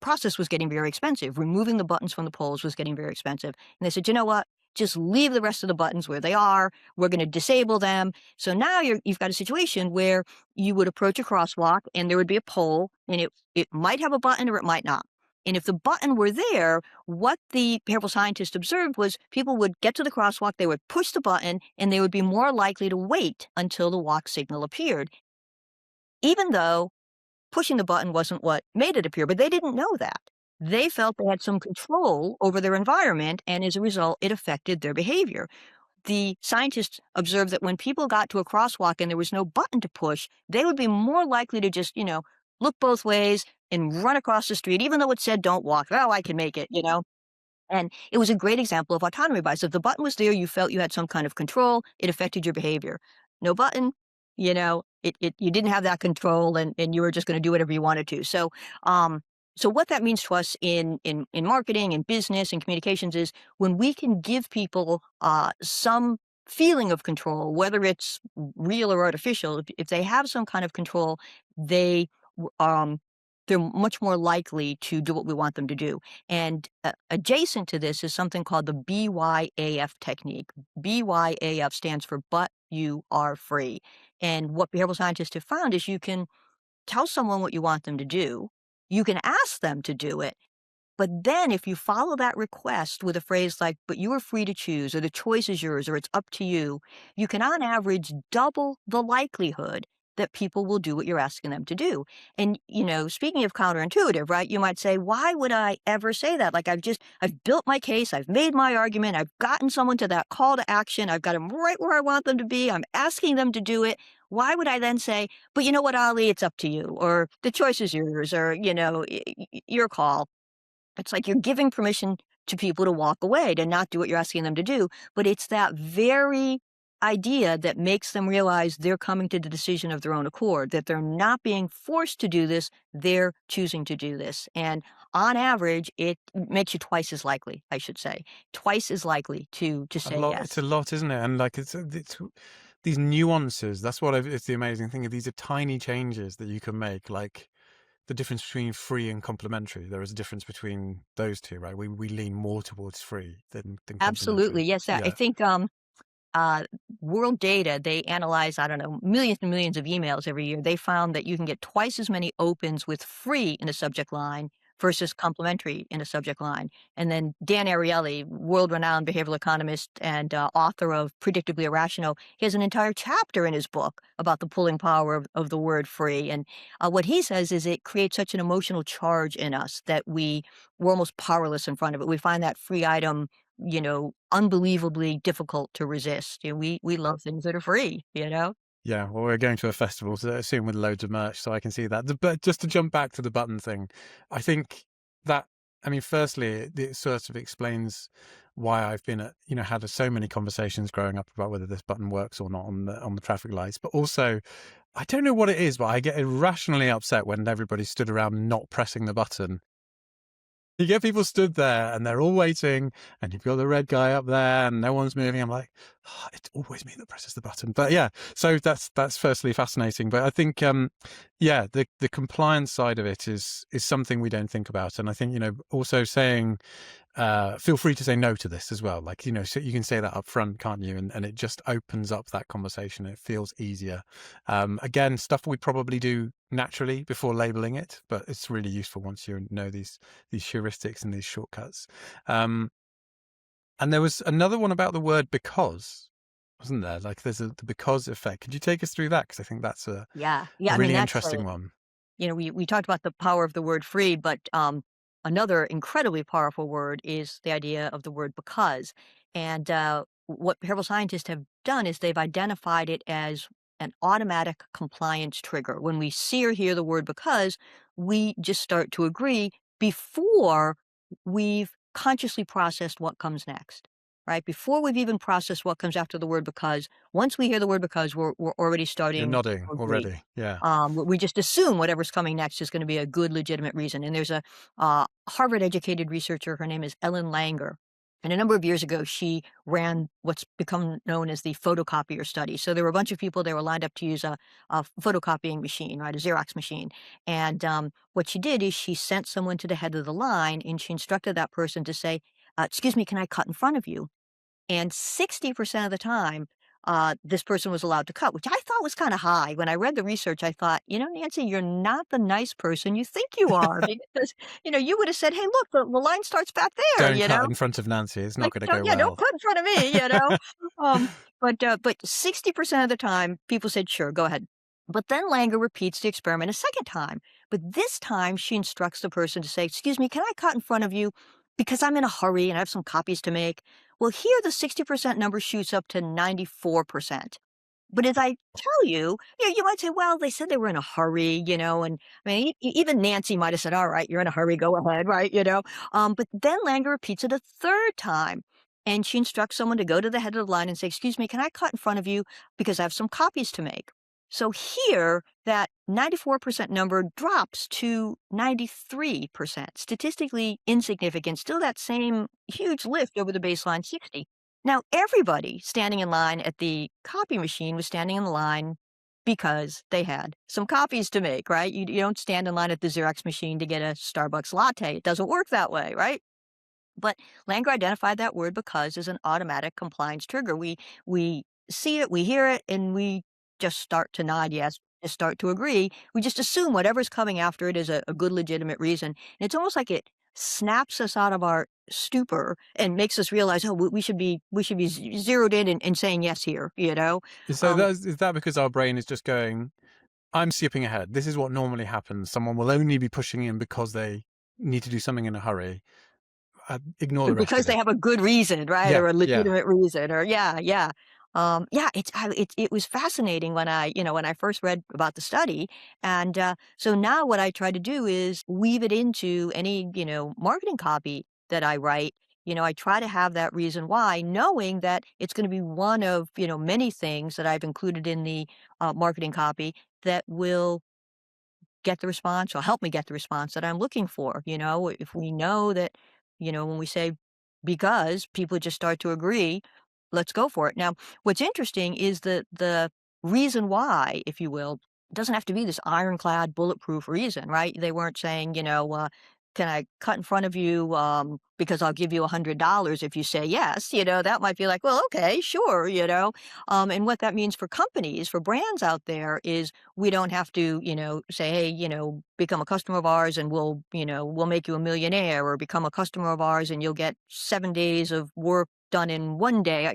process was getting very expensive. Removing the buttons from the poles was getting very expensive. And they said, you know what? Just leave the rest of the buttons where they are. We're going to disable them. So now you've got a situation where you would approach a crosswalk and there would be a pole and it might have a button or it might not. And if the button were there, what the behavioral scientist observed was people would get to the crosswalk, they would push the button, and they would be more likely to wait until the walk signal appeared, even though pushing the button wasn't what made it appear, but they didn't know that. They felt they had some control over their environment, and as a result, it affected their behavior. The scientists observed that when people got to a crosswalk and there was no button to push, they would be more likely to just, look both ways and run across the street, even though it said don't walk. Oh, I can make it. And it was a great example of autonomy bias. If the button was there, you felt you had some kind of control, it affected your behavior. No button, you didn't have that control and you were just going to do whatever you wanted to. So what that means to us in marketing and business and communications is when we can give people some feeling of control, whether it's real or artificial, if they have some kind of control, they um, they're much more likely to do what we want them to do. And adjacent to this is something called the BYAF technique. BYAF stands for but you are free. And what behavioral scientists have found is you can tell someone what you want them to do. You can ask them to do it. But then if you follow that request with a phrase like, but you are free to choose, or the choice is yours, or it's up to you, you can on average double the likelihood that people will do what you're asking them to do. And, speaking of counterintuitive, right, you might say, why would I ever say that? Like I've built my case, I've made my argument, I've gotten someone to that call to action, I've got them right where I want them to be, I'm asking them to do it. Why would I then say, but you know what, Ali, it's up to you, or the choice is yours, or, your call. It's like you're giving permission to people to walk away, to not do what you're asking them to do. But it's that very idea that makes them realize they're coming to the decision of their own accord, that they're not being forced to do this, they're choosing to do this. And on average, it makes you twice as likely, I should say, twice as likely to say yes. It's a lot, isn't it? And like it's these nuances. That's what it's the amazing thing. These are tiny changes that you can make, like the difference between free and complementary. There is a difference between those two, right? We lean more towards free than Absolutely. complementary. Yes. I think World Data, they analyze, I don't know, millions and millions of emails every year. They found that you can get twice as many opens with free in the subject line versus complementary in a subject line. And then Dan Ariely, world-renowned behavioral economist and author of Predictably Irrational, he has an entire chapter in his book about the pulling power of the word free. And what he says is it creates such an emotional charge in us that we're almost powerless in front of it. We find that free item, unbelievably difficult to resist. We love things that are free, Yeah, well, we're going to a festival soon with loads of merch, so I can see that. But just to jump back to the button thing, I think that, I mean, firstly, it sort of explains why I've been had so many conversations growing up about whether this button works or not on the traffic lights. But also, I don't know what it is, but I get irrationally upset when everybody stood around not pressing the button. You get people stood there and they're all waiting, and you've got the red guy up there and no one's moving. I'm like, oh, it's always me that presses the button. But yeah, so that's firstly fascinating. But I think, the compliance side of it is something we don't think about. And I think, also saying, feel free to say no to this as well. Like, so you can say that up front, can't you? And it just opens up that conversation. It feels easier. Again, stuff we probably do naturally before labeling it, but it's really useful once you know these heuristics and these shortcuts. And there was another one about the word because, wasn't there? Like there's the because effect. Could you take us through that? Because I think that's a really interesting one. We talked about the power of the word free, but another incredibly powerful word is the idea of the word because. And what behavioral scientists have done is they've identified it as an automatic compliance trigger. When we see or hear the word because, we just start to agree before we've consciously processed what comes next. Right? Before we've even processed what comes after the word because, once we hear the word because, we're already starting You're nodding to agree. already. Yeah. We just assume whatever's coming next is going to be a good, legitimate reason. And there's a Harvard-educated researcher. Her name is Ellen Langer. And a number of years ago, she ran what's become known as the photocopier study. So there were a bunch of people, they were lined up to use a photocopying machine, right, a Xerox machine. And what she did is she sent someone to the head of the line, and she instructed that person to say, excuse me, can I cut in front of you? And 60% of the time, this person was allowed to cut, which I thought was kind of high. When I read the research, I thought, Nancy, you're not the nice person you think you are. Because, you would have said, hey, look, the line starts back there, Don't cut in front of Nancy. It's not Like, going to go yeah, don't well. cut in front of me. Um, but 60% of the time, people said, sure, go ahead. But then Langer repeats the experiment a second time. But this time, she instructs the person to say, excuse me, can I cut in front of you? Because I'm in a hurry and I have some copies to make. Well, here the 60% number shoots up to 94%. But as I tell you, you might say, well, they said they were in a hurry, and I mean, even Nancy might have said, all right, you're in a hurry, go ahead, right, but then Langer repeats it a third time. And she instructs someone to go to the head of the line and say, excuse me, can I cut in front of you because I have some copies to make? So here, that 94% number drops to 93%, statistically insignificant, still that same huge lift over the baseline 60. Now, everybody standing in line at the copy machine was standing in the line because they had some copies to make, right? You don't stand in line at the Xerox machine to get a Starbucks latte. It doesn't work that way, right? But Langer identified that word because as an automatic compliance trigger. We see it, we hear it, and we just start to nod yes, just start to agree. We just assume whatever's coming after it is a good, legitimate reason. And it's almost like it snaps us out of our stupor and makes us realize, oh, we should be zeroed in and saying yes here, So is that because our brain is just going, I'm skipping ahead. This is what normally happens. Someone will only be pushing in because they need to do something in a hurry. Ignore the rest because of they it. have a good reason, right? Yeah, Or a yeah. legitimate reason, or it was fascinating when I first read about the study. And so now what I try to do is weave it into any, marketing copy that I write. I try to have that reason why, knowing that it's going to be one of, many things that I've included in the marketing copy that will get the response or help me get the response that I'm looking for. If we know that, when we say because, people just start to agree, let's go for it. Now, what's interesting is the reason why, if you will, doesn't have to be this ironclad bulletproof reason, right? They weren't saying, can I cut in front of you because I'll give you $100 if you say yes? That might be like, well, okay, sure, And what that means for companies, for brands out there is we don't have to, say, hey, become a customer of ours and we'll make you a millionaire, or become a customer of ours and you'll get 7 days of work done in one day.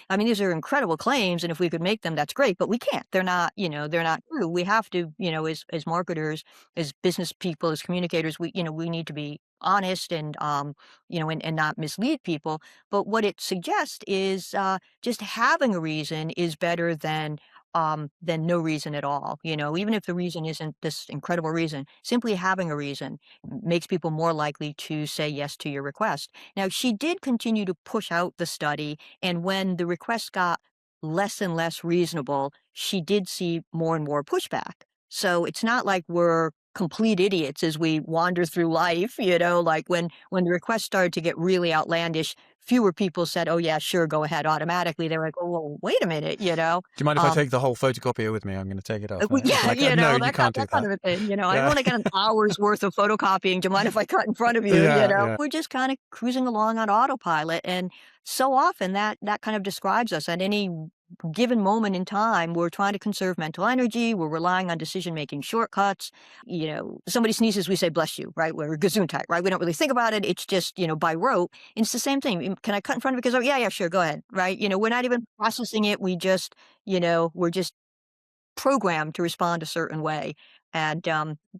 I mean, these are incredible claims, and if we could make them, that's great, but we can't. They're not true. We have to, as marketers, as business people, as communicators, we need to be honest and, and not mislead people. But what it suggests is just having a reason is better than no reason at all. Even if the reason isn't this incredible reason, simply having a reason makes people more likely to say yes to your request. Now, she did continue to push out the study, and when the request got less and less reasonable, she did see more and more pushback. So it's not like we're complete idiots as we wander through life, like when the request started to get really outlandish, fewer people said, "Oh yeah, sure, go ahead," automatically. They're like, "Oh, well, wait a minute." Do you mind if I Um, take the whole photocopier with me? I'm going to take it off now. yeah, Like, no, you can't do that kind that. of a thing. I've Yeah. only got an hour's worth of photocopying. Do you mind if I cut in front of you? Yeah. We're just kind of cruising along on autopilot, and so often that kind of describes us at any given moment in time. We're trying to conserve mental energy. We're relying on decision-making shortcuts. Somebody sneezes, we say, "Bless you," right? We're gesundheit, right? We don't really think about it. It's just, by rote. And it's the same thing. Can I cut in front of you? Because, oh, yeah, sure, go ahead, right? We're not even processing it. We're just programmed to respond a certain way. And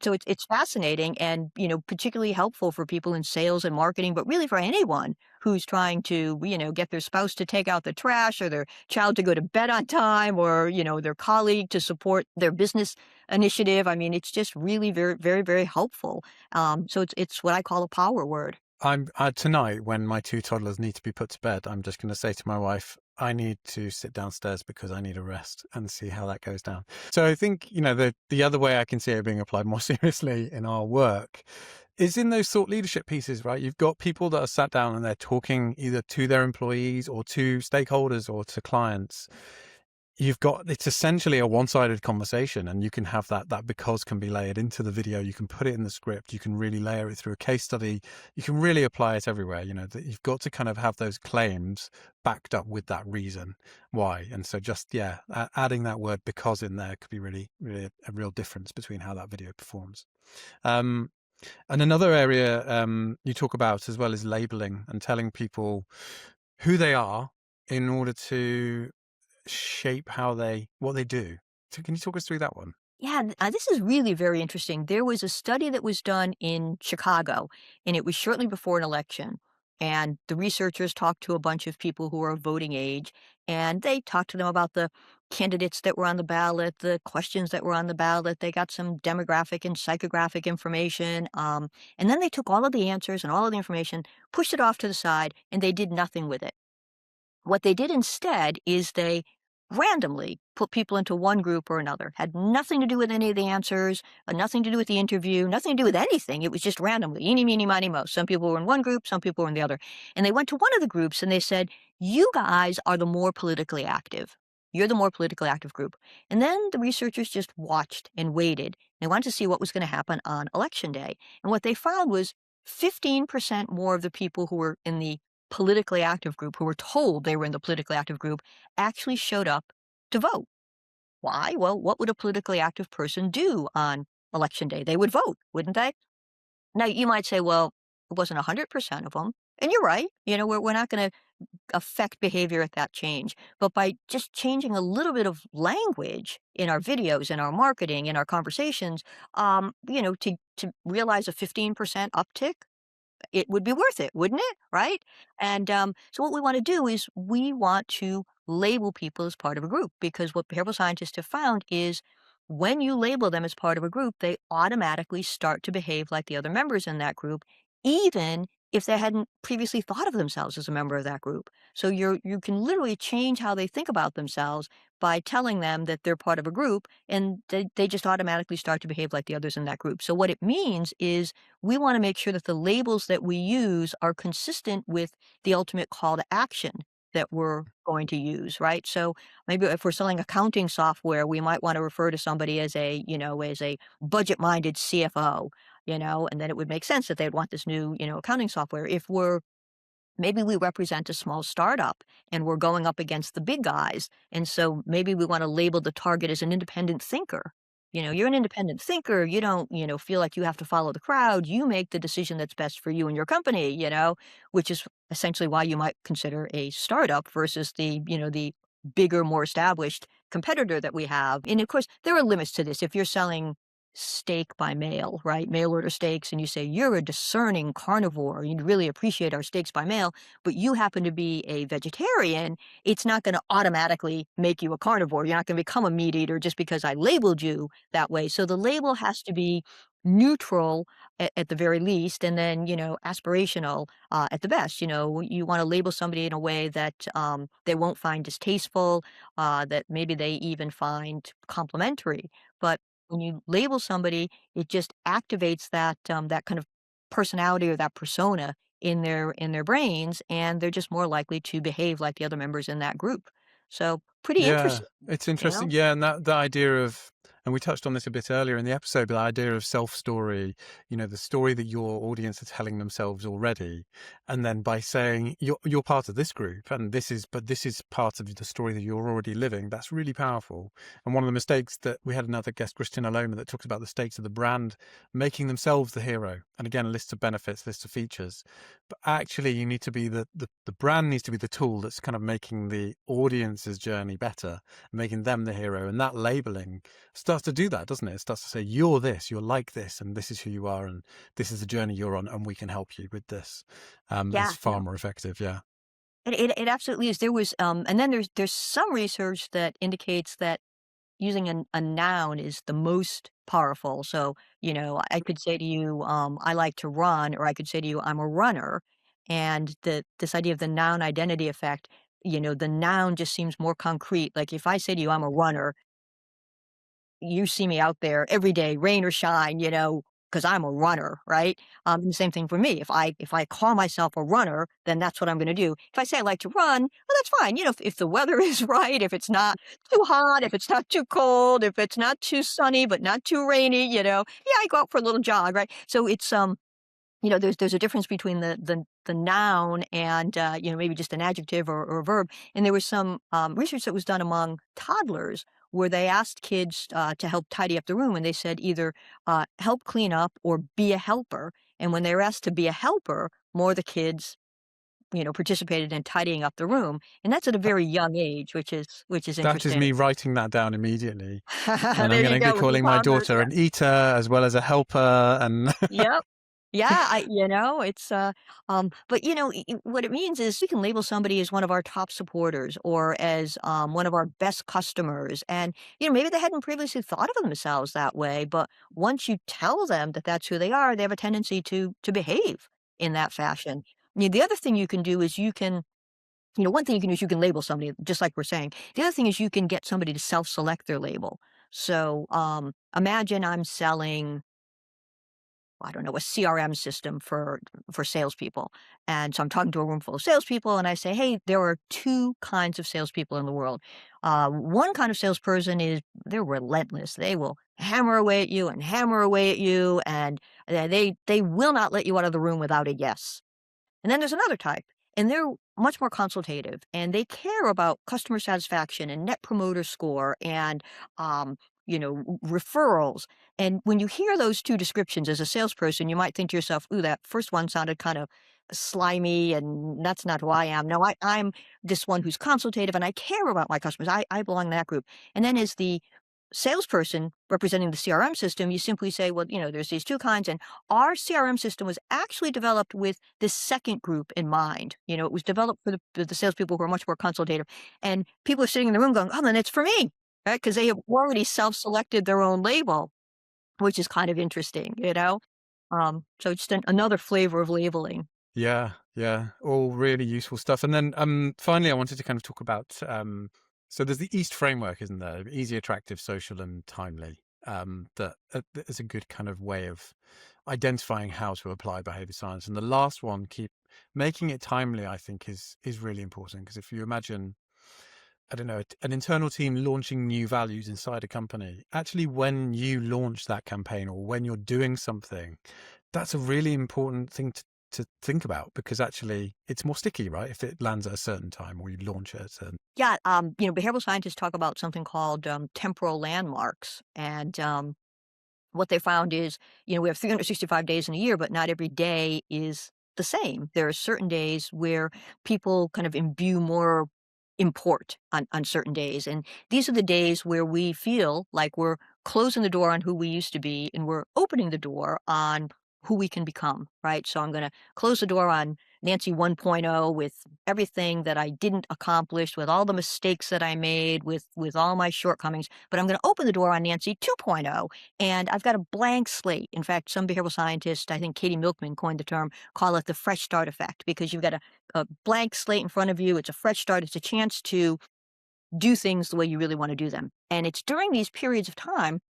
so it's fascinating and, particularly helpful for people in sales and marketing, but really for anyone who's trying to, get their spouse to take out the trash, or their child to go to bed on time, or, their colleague to support their business initiative. I mean, it's just really very, very, very helpful. So it's what I call a power word. I'm tonight, when my two toddlers need to be put to bed, I'm just going to say to my wife, I need to sit downstairs because I need a rest, and see how that goes down. So I think, the other way I can see it being applied more seriously in our work is in those thought leadership pieces, right? You've got people that are sat down and they're talking either to their employees or to stakeholders or to clients. It's essentially a one-sided conversation, and you can have that because can be layered into the video. You can put it in the script. You can really layer it through a case study. You can really apply it everywhere. That you've got to kind of have those claims backed up with that reason why. And so just, adding that word because in there could be really, really a real difference between how that video performs. And another area you talk about as well is labeling and telling people who they are in order to shape what they do. So can you talk us through that one? Yeah, this is really very interesting. There was a study that was done in Chicago, and it was shortly before an election. And the researchers talked to a bunch of people who are of voting age, and they talked to them about the candidates that were on the ballot, the questions that were on the ballot. They got some demographic and psychographic information. And then they took all of the answers and all of the information, pushed it off to the side, and they did nothing with it. What they did instead is they randomly put people into one group or another. Had nothing to do with any of the answers, nothing to do with the interview, nothing to do with anything. It was just randomly, eeny, meeny, miny, mo. Some people were in one group, some people were in the other. And they went to one of the groups and they said, "You guys are the more politically active. You're the more politically active group." And then the researchers just watched and waited. They wanted to see what was going to happen on election day. And what they found was 15% more of the people who were in the politically active group, who were told they were in the politically active group, actually showed up to vote. Why? Well, what would a politically active person do on election day? They would vote, wouldn't they? Now, you might say, well, it wasn't 100% of them. And you're right. We're not going to affect behavior at that change. But by just changing a little bit of language in our videos, in our marketing, in our conversations, to realize a 15% uptick, it would be worth it, wouldn't it? Right? And so what we want to do is we want to label people as part of a group, because what behavioral scientists have found is when you label them as part of a group, they automatically start to behave like the other members in that group, even if they hadn't previously thought of themselves as a member of that group. So you can literally change how they think about themselves by telling them that they're part of a group, and they just automatically start to behave like the others in that group. So what it means is we want to make sure that the labels that we use are consistent with the ultimate call to action that we're going to use, right? So maybe if we're selling accounting software, we might want to refer to somebody as a budget-minded CFO. and then it would make sense that they'd want this new, accounting software. If maybe we represent a small startup and we're going up against the big guys. And so maybe we want to label the target as an independent thinker. You're an independent thinker. You don't, feel like you have to follow the crowd. You make the decision that's best for you and your company, which is essentially why you might consider a startup versus the bigger, more established competitor that we have. And of course, there are limits to this. If you're selling steak by mail, right? Mail order steaks, and you say you're a discerning carnivore, you'd really appreciate our steaks by mail, but you happen to be a vegetarian, it's not going to automatically make you a carnivore. You're not going to become a meat eater just because I labeled you that way. So the label has to be neutral at the very least, and then aspirational at the best. You want to label somebody in a way that they won't find distasteful, that maybe they even find complimentary. But when you label somebody, it just activates that kind of personality or that persona in their brains, and they're just more likely to behave like the other members in that group. So pretty Yeah, interesting, it's you know? interesting. Yeah, and that idea of, and we touched on this a bit earlier in the episode, but the idea of self-story, the story that your audience are telling themselves already, and then by saying you're part of this group, and this is part of the story that you're already living. That's really powerful. And one of the mistakes that we had another guest, Christina Loma, that talks about the stakes of the brand making themselves the hero, and again, lists of benefits, lists of features. But actually, you need to be the brand needs to be the tool that's kind of making the audience's journey better, making them the hero. And that labeling starts to do that, doesn't it? It starts to say, you're this, you're like this, and this is who you are, and this is the journey you're on, and we can help you with this. It's Yeah, far more effective. Yeah. it absolutely is. There was, and then there's some research that indicates that using a noun is the most powerful. So, I could say to you, I like to run, or I could say to you, I'm a runner. And this idea of the noun identity effect, the noun just seems more concrete. Like if I say to you, I'm a runner, you see me out there every day, rain or shine, because I'm a runner, right? And the same thing for me. If I call myself a runner, then that's what I'm going to do. If I say I like to run, well, that's fine. If the weather is right, if it's not too hot, if it's not too cold, if it's not too sunny but not too rainy, yeah, I go out for a little jog, right? So it's there's a difference between the noun and maybe just an adjective or a verb. And there was some research that was done among toddlers where they asked kids to help tidy up the room, and they said either help clean up or be a helper. And when they were asked to be a helper, more of the kids participated in tidying up the room, and that's at a very young age, which is That is interesting. me writing that down immediately. And I'm There going you to be go with the calling my toddlers. daughter an eater as well as a helper. And Yep. Yeah, it's, but what it means is we can label somebody as one of our top supporters or as one of our best customers. And, maybe they hadn't previously thought of themselves that way, but once you tell them that that's who they are, they have a tendency to behave in that fashion. The other thing you can do is one thing you can do is you can label somebody, just like we're saying. The other thing is you can get somebody to self-select their label. So imagine I'm selling, I don't know, a CRM system for salespeople. And so I'm talking to a room full of salespeople, and I say, hey, there are two kinds of salespeople in the world. One kind of salesperson is they're relentless. They will hammer away at you and hammer away at you, and they will not let you out of the room without a yes. And then there's another type, and they're much more consultative, and they care about customer satisfaction and net promoter score and referrals. And when you hear those two descriptions as a salesperson, you might think to yourself, "Ooh, that first one sounded kind of slimy, and that's not who I am." No, I'm this one who's consultative, and I care about my customers. I belong in that group. And then as the salesperson representing the CRM system, you simply say, well, there's these two kinds, and our CRM system was actually developed with this second group in mind. It was developed for the salespeople who are much more consultative, and people are sitting in the room going, oh, then it's for me, right? Because they have already self-selected their own label, which is kind of interesting. So just another flavor of labeling. yeah, yeah, all really useful stuff. And then finally, I wanted to kind of talk about so there's the EAST framework, isn't there? Easy, attractive, social, and timely. That is a good kind of way of identifying how to apply behavior science. And the last one, keep making it timely, I think is really important, because if you imagine I don't know, an internal team launching new values inside a company, actually, when you launch that campaign or when you're doing something, that's a really important thing to think about, because actually it's more sticky, right? If it lands at a certain time or you launch it at a certain. Yeah, behavioral scientists talk about something called temporal landmarks, and what they found is, we have 365 days in a year, but not every day is the same. There are certain days where people kind of imbue more import on certain days. And these are the days where we feel like we're closing the door on who we used to be and we're opening the door on who we can become, right? So I'm going to close the door on Nancy 1.0 with everything that I didn't accomplish, with all the mistakes that I made, with all my shortcomings, but I'm going to open the door on Nancy 2.0, and I've got a blank slate. In fact, some behavioral scientists, I think Katie Milkman coined the term, call it the fresh start effect, because you've got a blank slate in front of you. It's a fresh start. It's a chance to do things the way you really want to do them. And it's during these periods of time,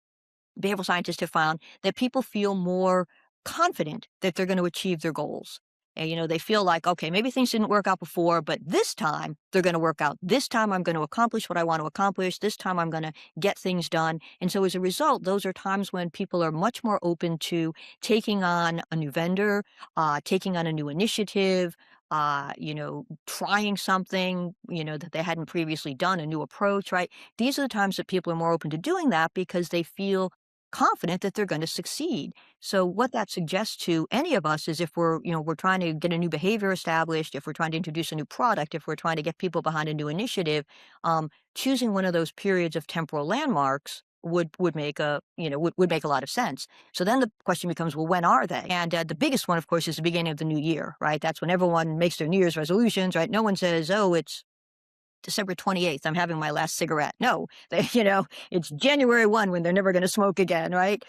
behavioral scientists have found that people feel more confident that they're going to achieve their goals. And, they feel like, okay, maybe things didn't work out before, but this time they're going to work out. This time I'm going to accomplish what I want to accomplish. This time I'm going to get things done. And so as a result, those are times when people are much more open to taking on a new vendor, taking on a new initiative, trying something, that they hadn't previously done, a new approach, right? These are the times that people are more open to doing that because they feel confident that they're going to succeed. So what that suggests to any of us is, if we're trying to get a new behavior established, if we're trying to introduce a new product, if we're trying to get people behind a new initiative, choosing one of those periods of temporal landmarks would make would make a lot of sense. So then the question becomes, well, when are they? And the biggest one, of course, is the beginning of the new year, right? That's when everyone makes their New Year's resolutions, right? No one says, oh, it's December 28th, I'm having my last cigarette. No, it's January 1 when they're never going to smoke again, right?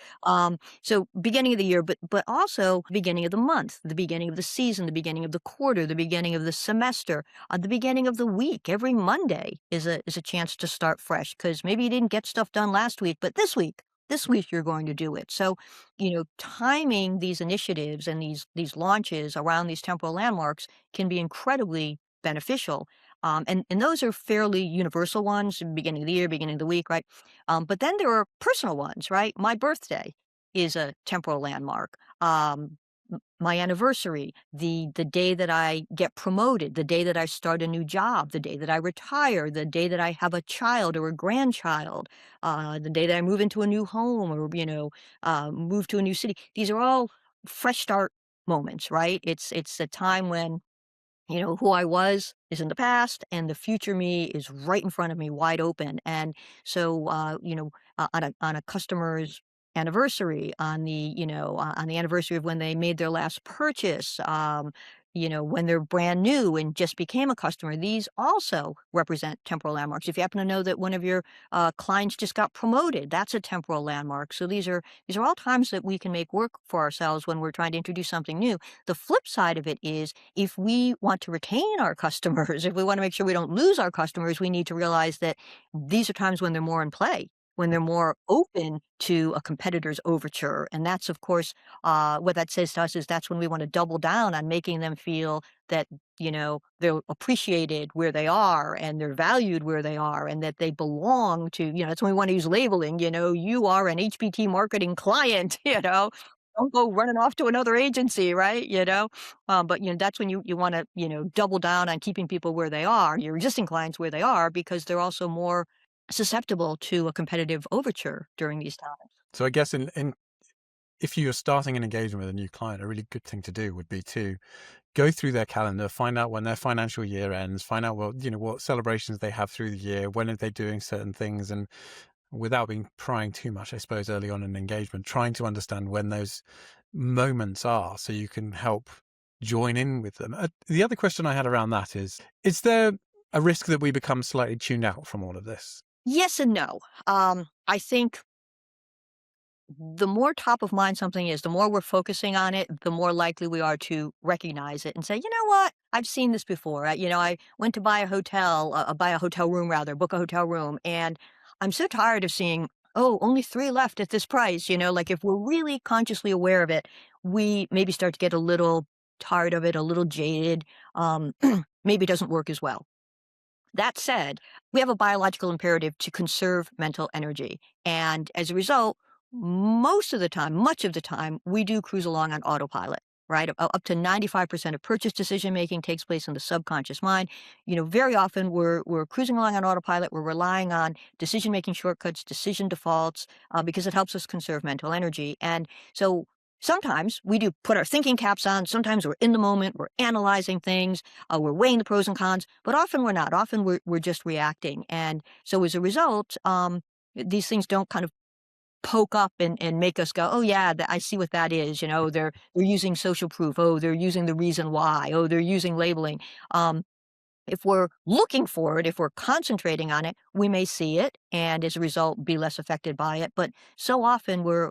So beginning of the year, but also beginning of the month, the beginning of the season, the beginning of the quarter, the beginning of the semester, the beginning of the week. Every Monday is a chance to start fresh, because maybe you didn't get stuff done last week, but this week you're going to do it. So, timing these initiatives and these launches around these temporal landmarks can be incredibly beneficial. And those are fairly universal ones, beginning of the year, beginning of the week, right? But then there are personal ones, right? My birthday is a temporal landmark. My anniversary, the day that I get promoted, the day that I start a new job, the day that I retire, the day that I have a child or a grandchild, the day that I move into a new home, or move to a new city. These are all fresh start moments, right? It's a time when who I was is in the past, and the future me is right in front of me, wide open. And so, on a customer's anniversary, on the anniversary of when they made their last purchase, when they're brand new and just became a customer, these also represent temporal landmarks. If you happen to know that one of your clients just got promoted, that's a temporal landmark. So these are all times that we can make work for ourselves when we're trying to introduce something new. The flip side of it is, if we want to retain our customers, if we want to make sure we don't lose our customers, we need to realize that these are times when they're more in play, when they're more open to a competitor's overture. And that's, of course, what that says to us is that's when we want to double down on making them feel that, they're appreciated where they are, and they're valued where they are, and that they belong to, that's when we want to use labeling, you are an HBT marketing client, don't go running off to another agency, right? But that's when you want to, double down on keeping people where they are, your existing clients where they are, because they're also more susceptible to a competitive overture during these times. So I guess if you're starting an engagement with a new client, a really good thing to do would be to go through their calendar, find out when their financial year ends, find out what celebrations they have through the year, when are they doing certain things, and without being prying too much, I suppose, early on in engagement, trying to understand when those moments are, so you can help join in with them. The other question I had around that is there a risk that we become slightly tuned out from all of this? Yes and no. I think the more top of mind something is, the more we're focusing on it, the more likely we are to recognize it and say, you know what, I've seen this before. I went to buy a hotel room rather, book a hotel room, and I'm so tired of seeing, oh, only 3 left at this price. Like, if we're really consciously aware of it, we maybe start to get a little tired of it, a little jaded. Maybe it doesn't work as well. That said, we have a biological imperative to conserve mental energy. And as a result, most of the time, much of the time, we do cruise along on autopilot, right? Up to 95% of purchase decision making takes place in the subconscious mind. Very often we're cruising along on autopilot. We're relying on decision making shortcuts, decision defaults, because it helps us conserve mental energy. And so sometimes we do put our thinking caps on. Sometimes we're in the moment. We're analyzing things. We're weighing the pros and cons, but often we're not. Often we're just reacting. And so as a result, these things don't kind of poke up and make us go, oh yeah, I see what that is. They're using social proof. Oh, they're using the reason why. Oh, they're using labeling. If we're looking for it, if we're concentrating on it, we may see it and as a result be less affected by it. But so often we're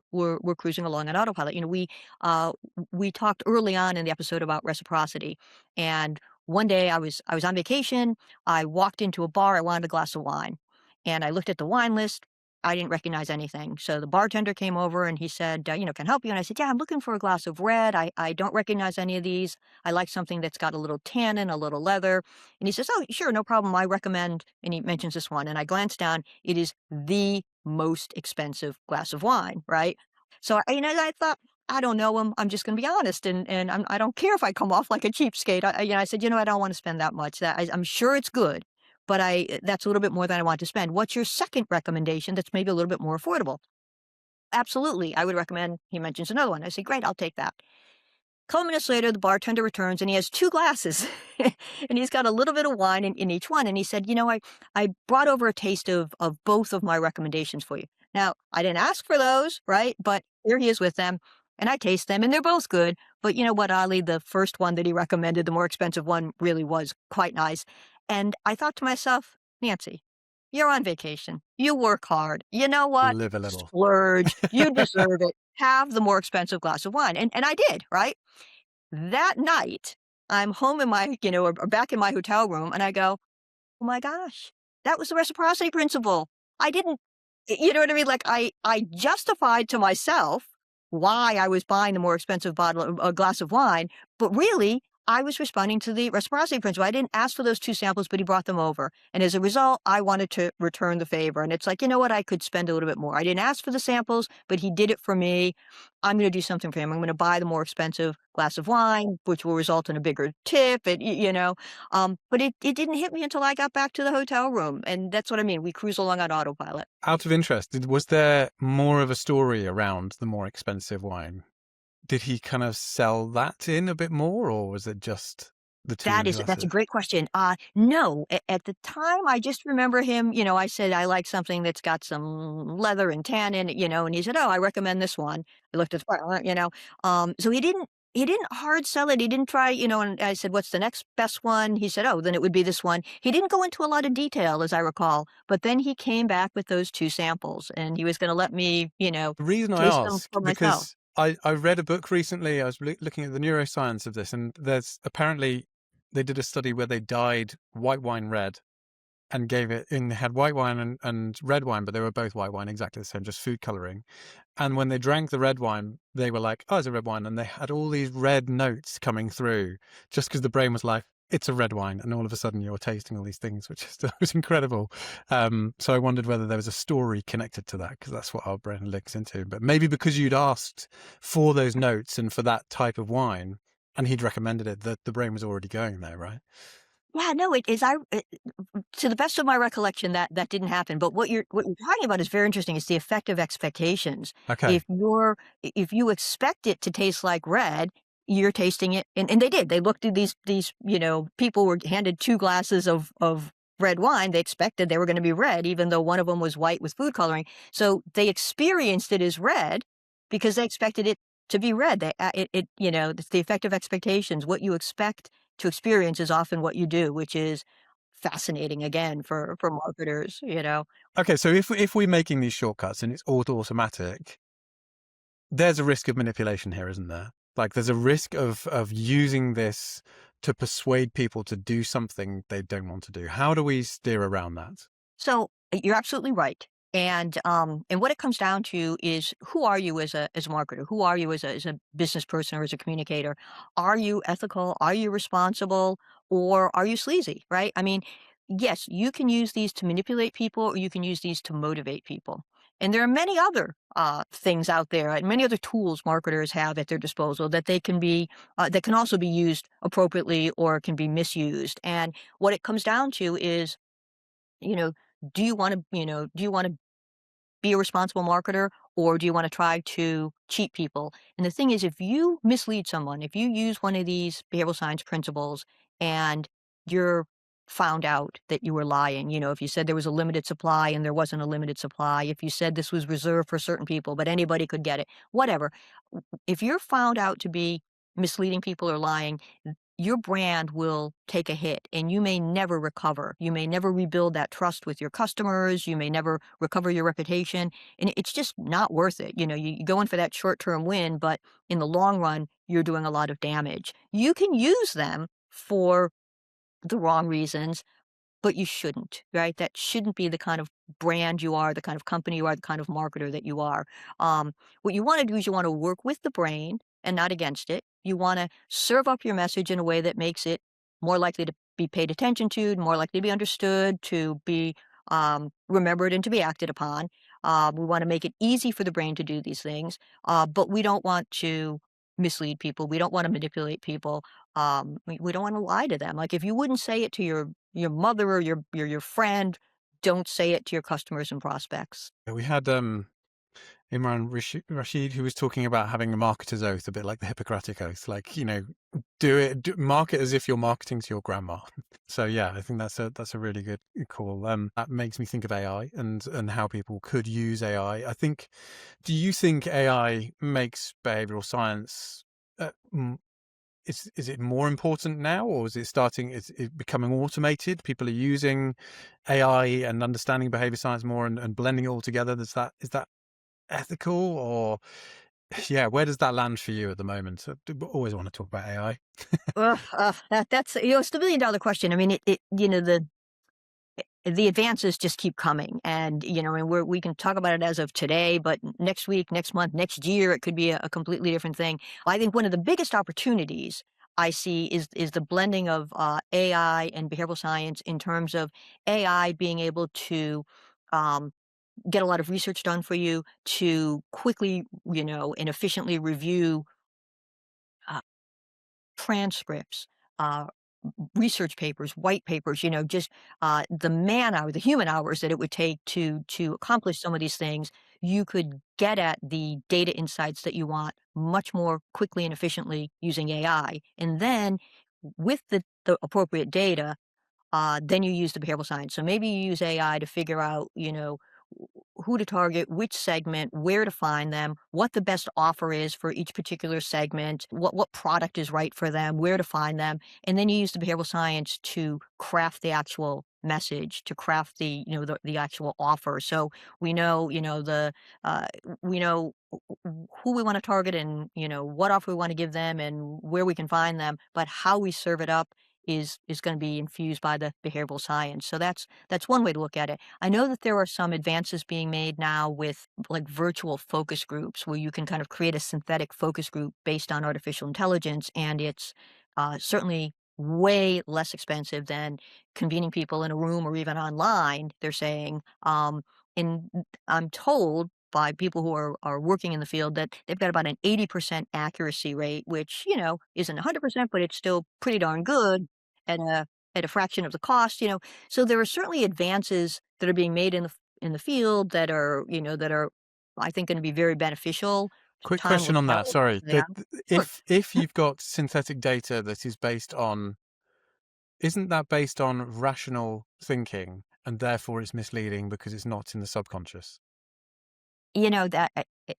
cruising along on autopilot. We talked early on in the episode about reciprocity, and one day I was on vacation. I walked into a bar. I wanted a glass of wine, and I looked at the wine list. I didn't recognize anything. So the bartender came over and he said, can I help you? And I said, yeah, I'm looking for a glass of red. I don't recognize any of these. I like something that's got a little tannin, a little leather. And he says, oh, sure, no problem. I recommend, and he mentions this one. And I glanced down. It is the most expensive glass of wine, right? So, I thought, I don't know him. I'm just going to be honest. And I don't care if I come off like a cheapskate. I said, I don't want to spend that much. I'm sure it's good, but that's a little bit more than I want to spend. What's your second recommendation that's maybe a little bit more affordable? Absolutely. I would recommend, he mentions another one. I say, great, I'll take that. Couple minutes later, the bartender returns and he has two glasses and he's got a little bit of wine in each one. And he said, I brought over a taste of both of my recommendations for you. Now, I didn't ask for those, right? But here he is with them and I taste them and they're both good. But you know what, Ali, the first one that he recommended, the more expensive one, really was quite nice. And I thought to myself, Nancy, you're on vacation. You work hard. You know what? Live a little. Splurge. You deserve it. Have the more expensive glass of wine. And I did, right? That night, I'm home in my, or back in my hotel room, and I go, oh my gosh, that was the reciprocity principle. I didn't, you know what I mean? Like I justified to myself why I was buying the more expensive a glass of wine, but really I was responding to the reciprocity principle. I didn't ask for those two samples, but he brought them over. And as a result, I wanted to return the favor. And it's like, you know what? I could spend a little bit more. I didn't ask for the samples, but he did it for me. I'm going to do something for him. I'm going to buy the more expensive glass of wine, which will result in a bigger tip. But it didn't hit me until I got back to the hotel room. And that's what I mean. We cruise along on autopilot. Out of interest, was there more of a story around the more expensive wine? Did he kind of sell that in a bit more, or was it just the two That's a glasses? great question. No, at the time, I just remember him, I said, I like something that's got some leather and tannin, and he said, oh, I recommend this one. I looked at so he didn't hard sell it. He didn't try, and I said, what's the next best one? He said, oh, then it would be this one. He didn't go into a lot of detail, as I recall, but then he came back with those two samples and he was going to let me, The reason I taste them ask, for myself. because I read a book recently. I was looking at the neuroscience of this, and there's apparently they did a study where they dyed white wine red and gave it in, had white wine and red wine, but they were both white wine, exactly the same, just food coloring. And when they drank the red wine, they were like, oh, it's a red wine. And they had all these red notes coming through just because the brain was like, it's a red wine. And all of a sudden you're tasting all these things, which was incredible. So I wondered whether there was a story connected to that, because that's what our brain links into. But maybe because you'd asked for those notes and for that type of wine, and he'd recommended it, that the brain was already going there, right? Yeah, no, to the best of my recollection, that didn't happen. But what you're talking about is very interesting. It's the effect of expectations. Okay. If you expect it to taste like red, you're tasting it, and they did. They looked at these people were handed two glasses of red wine. They expected they were going to be red, even though one of them was white with food coloring. So they experienced it as red because they expected it to be red. It's the effect of expectations. What you expect to experience is often what you do, which is fascinating again for marketers. Okay, so if we're making these shortcuts and it's automatic, there's a risk of manipulation here, isn't there? Like there's a risk of using this to persuade people to do something they don't want to do. How do we steer around that? So you're absolutely right. And what it comes down to is, who are you as a marketer? Who are you as a business person or as a communicator? Are you ethical? Are you responsible? Or are you sleazy, right? I mean, yes, you can use these to manipulate people, or you can use these to motivate people. And there are many other things out there, and many other tools marketers have at their disposal that they can be that can also be used appropriately or can be misused. And what it comes down to is, you know, do you want to, do you want to be a responsible marketer, or do you want to try to cheat people? And the thing is, if you mislead someone, if you use one of these behavioral science principles and you're found out that you were lying, if you said there was a limited supply and there wasn't a limited supply, if you said this was reserved for certain people, but anybody could get it, whatever. If you're found out to be misleading people or lying, your brand will take a hit and you may never recover. You may never rebuild that trust with your customers. You may never recover your reputation. And it's just not worth it. You go in for that short term win, but in the long run, you're doing a lot of damage. You can use them for the wrong reasons, but you shouldn't, right? That shouldn't be the kind of brand you are, the kind of company you are, the kind of marketer that you are. What you want to do is you want to work with the brain and not against it. You want to serve up your message in a way that makes it more likely to be paid attention to, more likely to be understood, to be remembered, and to be acted upon. We want to make it easy for the brain to do these things, but we don't want to mislead people. We don't want to manipulate people. We don't want to lie to them. Like, if you wouldn't say it to your mother or your friend, don't say it to your customers and prospects. We had Rashid, who was talking about having a marketer's oath, a bit like the Hippocratic Oath, like, market as if you're marketing to your grandma. So yeah, I think that's a really good call. That makes me think of AI and how people could use AI. Do you think AI makes behavioral science, is it more important now, or is it becoming automated? People are using AI and understanding behavior science more and blending it all together. Is that ethical, or yeah, where does that land for you at the moment? I always want to talk about AI. That's it's the $1 million question. I mean, the advances just keep coming, and and we can talk about it as of today, but next week, next month, next year, it could be a completely different thing. I think one of the biggest opportunities I see is the blending of AI and behavioral science, in terms of AI being able to um, get a lot of research done for you, to quickly, and efficiently review uh, transcripts, uh, research papers, white papers, just the human hours that it would take to accomplish some of these things. You could get at the data insights that you want much more quickly and efficiently using AI. And then with the appropriate data, then you use the behavioral science. So maybe you use AI to figure out, who to target, which segment, where to find them, what the best offer is for each particular segment, what product is right for them, where to find them, and then you use the behavioral science to craft the actual message, to craft the actual offer. So we know, uh, we know who we want to target, and what offer we want to give them, and where we can find them, but how we serve it up is going to be infused by the behavioral science. So that's one way to look at it. I know that there are some advances being made now with, like, virtual focus groups, where you can kind of create a synthetic focus group based on artificial intelligence, and it's certainly way less expensive than convening people in a room or even online. They're saying, and I'm told by people who are working in the field that they've got about an 80% accuracy rate, which isn't 100%, but it's still pretty darn good at a fraction of the cost. So there are certainly advances that are being made in the field that are, I think, going to be very beneficial. Quick Time will question on that. tell. Sorry, Yeah. Sure. if you've got synthetic data that is isn't that based on rational thinking, and therefore it's misleading because it's not in the subconscious?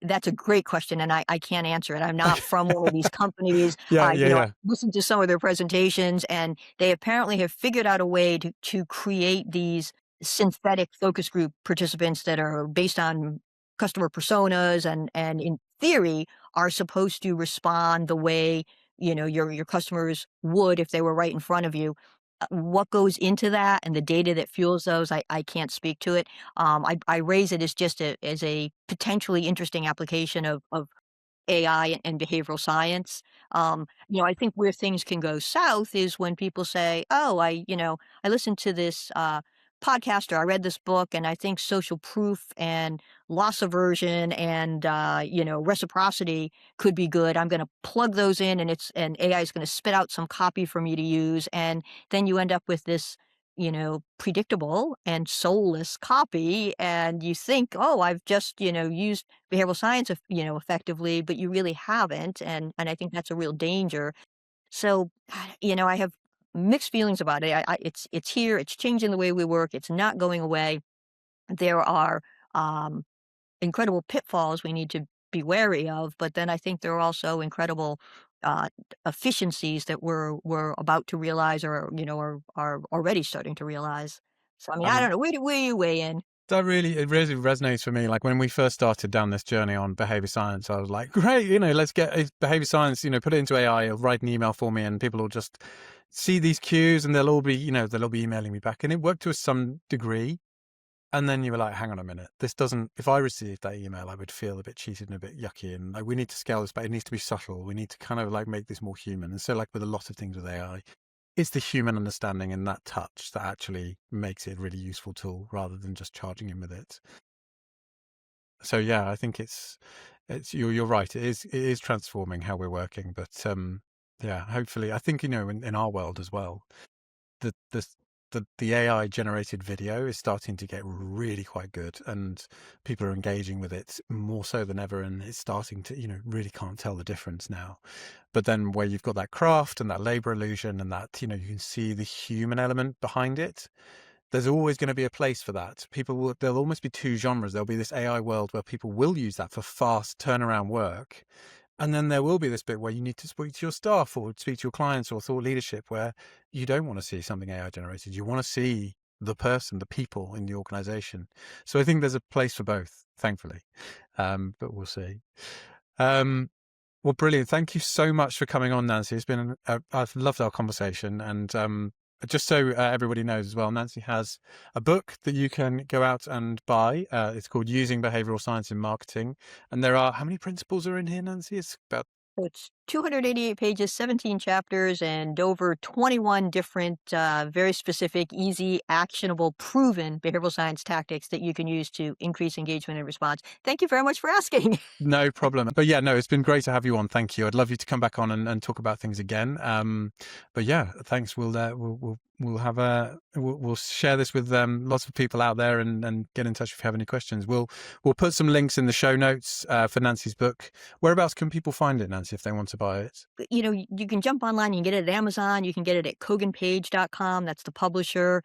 That's a great question, and I can't answer it. I'm not Okay. from one of these companies. Yeah, yeah, I yeah. listened to some of their presentations, and they apparently have figured out a way to create these synthetic focus group participants that are based on customer personas, and in theory are supposed to respond the way your customers would if they were right in front of you. What goes into that and the data that fuels those, I can't speak to it. I raise it as just as a potentially interesting application of AI and behavioral science. I think where things can go south is when people say, "Oh, I listened to this podcast, or I read this book, and I think social proof and loss aversion and reciprocity could be good. I'm going to plug those in, and AI is going to spit out some copy for me to use, and then you end up with this." Predictable and soulless copy. And you think, oh, I've just, used behavioral science, effectively, but you really haven't. And I think that's a real danger. So, I have mixed feelings about it. It's here. It's changing the way we work. It's not going away. There are um, incredible pitfalls we need to be wary of, but then I think there are also incredible uh, efficiencies that we're about to realize, or are already starting to realize. So I mean, I I mean, don't know. Where you weigh in? it really resonates for me. Like when we first started down this journey on behavior science, I was like, great, let's get behavior science, put it into AI, it'll write an email for me, and people will just see these cues, and they'll all be emailing me back. And it worked to some degree. And then you were like, hang on a minute, this doesn't, if I received that email, I would feel a bit cheated and a bit yucky. And like, we need to scale this back. It needs to be subtle. We need to kind of like make this more human. And so like with a lot of things with AI, it's the human understanding and that touch that actually makes it a really useful tool rather than just charging him with it. So yeah, I think you're right. It is transforming how we're working, but yeah, hopefully, I think, in our world as well, the AI generated video is starting to get really quite good, and people are engaging with it more so than ever, and it's starting to really can't tell the difference now. But then where you've got that craft and that labor illusion, and that you can see the human element behind it, there's always going to be a place for that. There'll almost be two genres. There'll be this AI world where people will use that for fast turnaround work, and then there will be this bit where you need to speak to your staff or speak to your clients or thought leadership, where you don't want to see something AI generated. You want to see the person, the people in the organization. So I think there's a place for both, thankfully. But we'll see. Well, brilliant. Thank you so much for coming on, Nancy. I've loved our conversation. And just so everybody knows as well, Nancy has a book that you can go out and buy. It's called Using Behavioral Science in Marketing. And how many principles are in here, Nancy? It's about It's 288 pages, 17 chapters, and over 21 different, very specific, easy, actionable, proven behavioral science tactics that you can use to increase engagement and response. Thank you very much for asking. no problem. But yeah, no, it's been great to have you on. Thank you. I'd love you to come back on and talk about things again. But yeah, thanks. We'll share this with lots of people out there, and get in touch if you have any questions. We'll put some links in the show notes for Nancy's book. Whereabouts can people find it, Nancy, if they want to buy it? You can jump online. You can get it at Amazon. You can get it at koganpage.com. That's the publisher.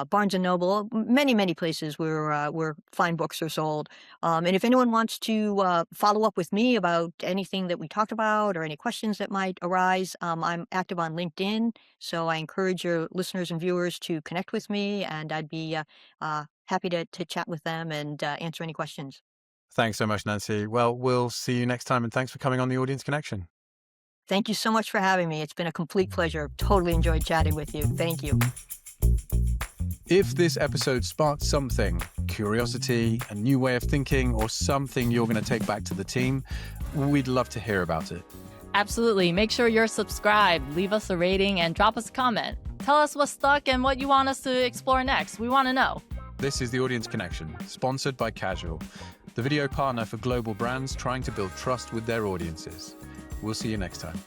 Barnes & Noble, many places where fine books are sold. And if anyone wants to follow up with me about anything that we talked about or any questions that might arise, I'm active on LinkedIn. So I encourage your listeners and viewers to connect with me, and I'd be happy to chat with them and answer any questions. Thanks so much, Nancy. Well, we'll see you next time, and thanks for coming on the Audience Connection. Thank you so much for having me. It's been a complete pleasure. Totally enjoyed chatting with you. Thank you. If this episode sparked something, curiosity, a new way of thinking, or something you're going to take back to the team, we'd love to hear about it. Absolutely. Make sure you're subscribed, leave us a rating, and drop us a comment. Tell us what's stuck and what you want us to explore next. We want to know. This is the Audience Connection, sponsored by Casual, the video partner for global brands trying to build trust with their audiences. We'll see you next time.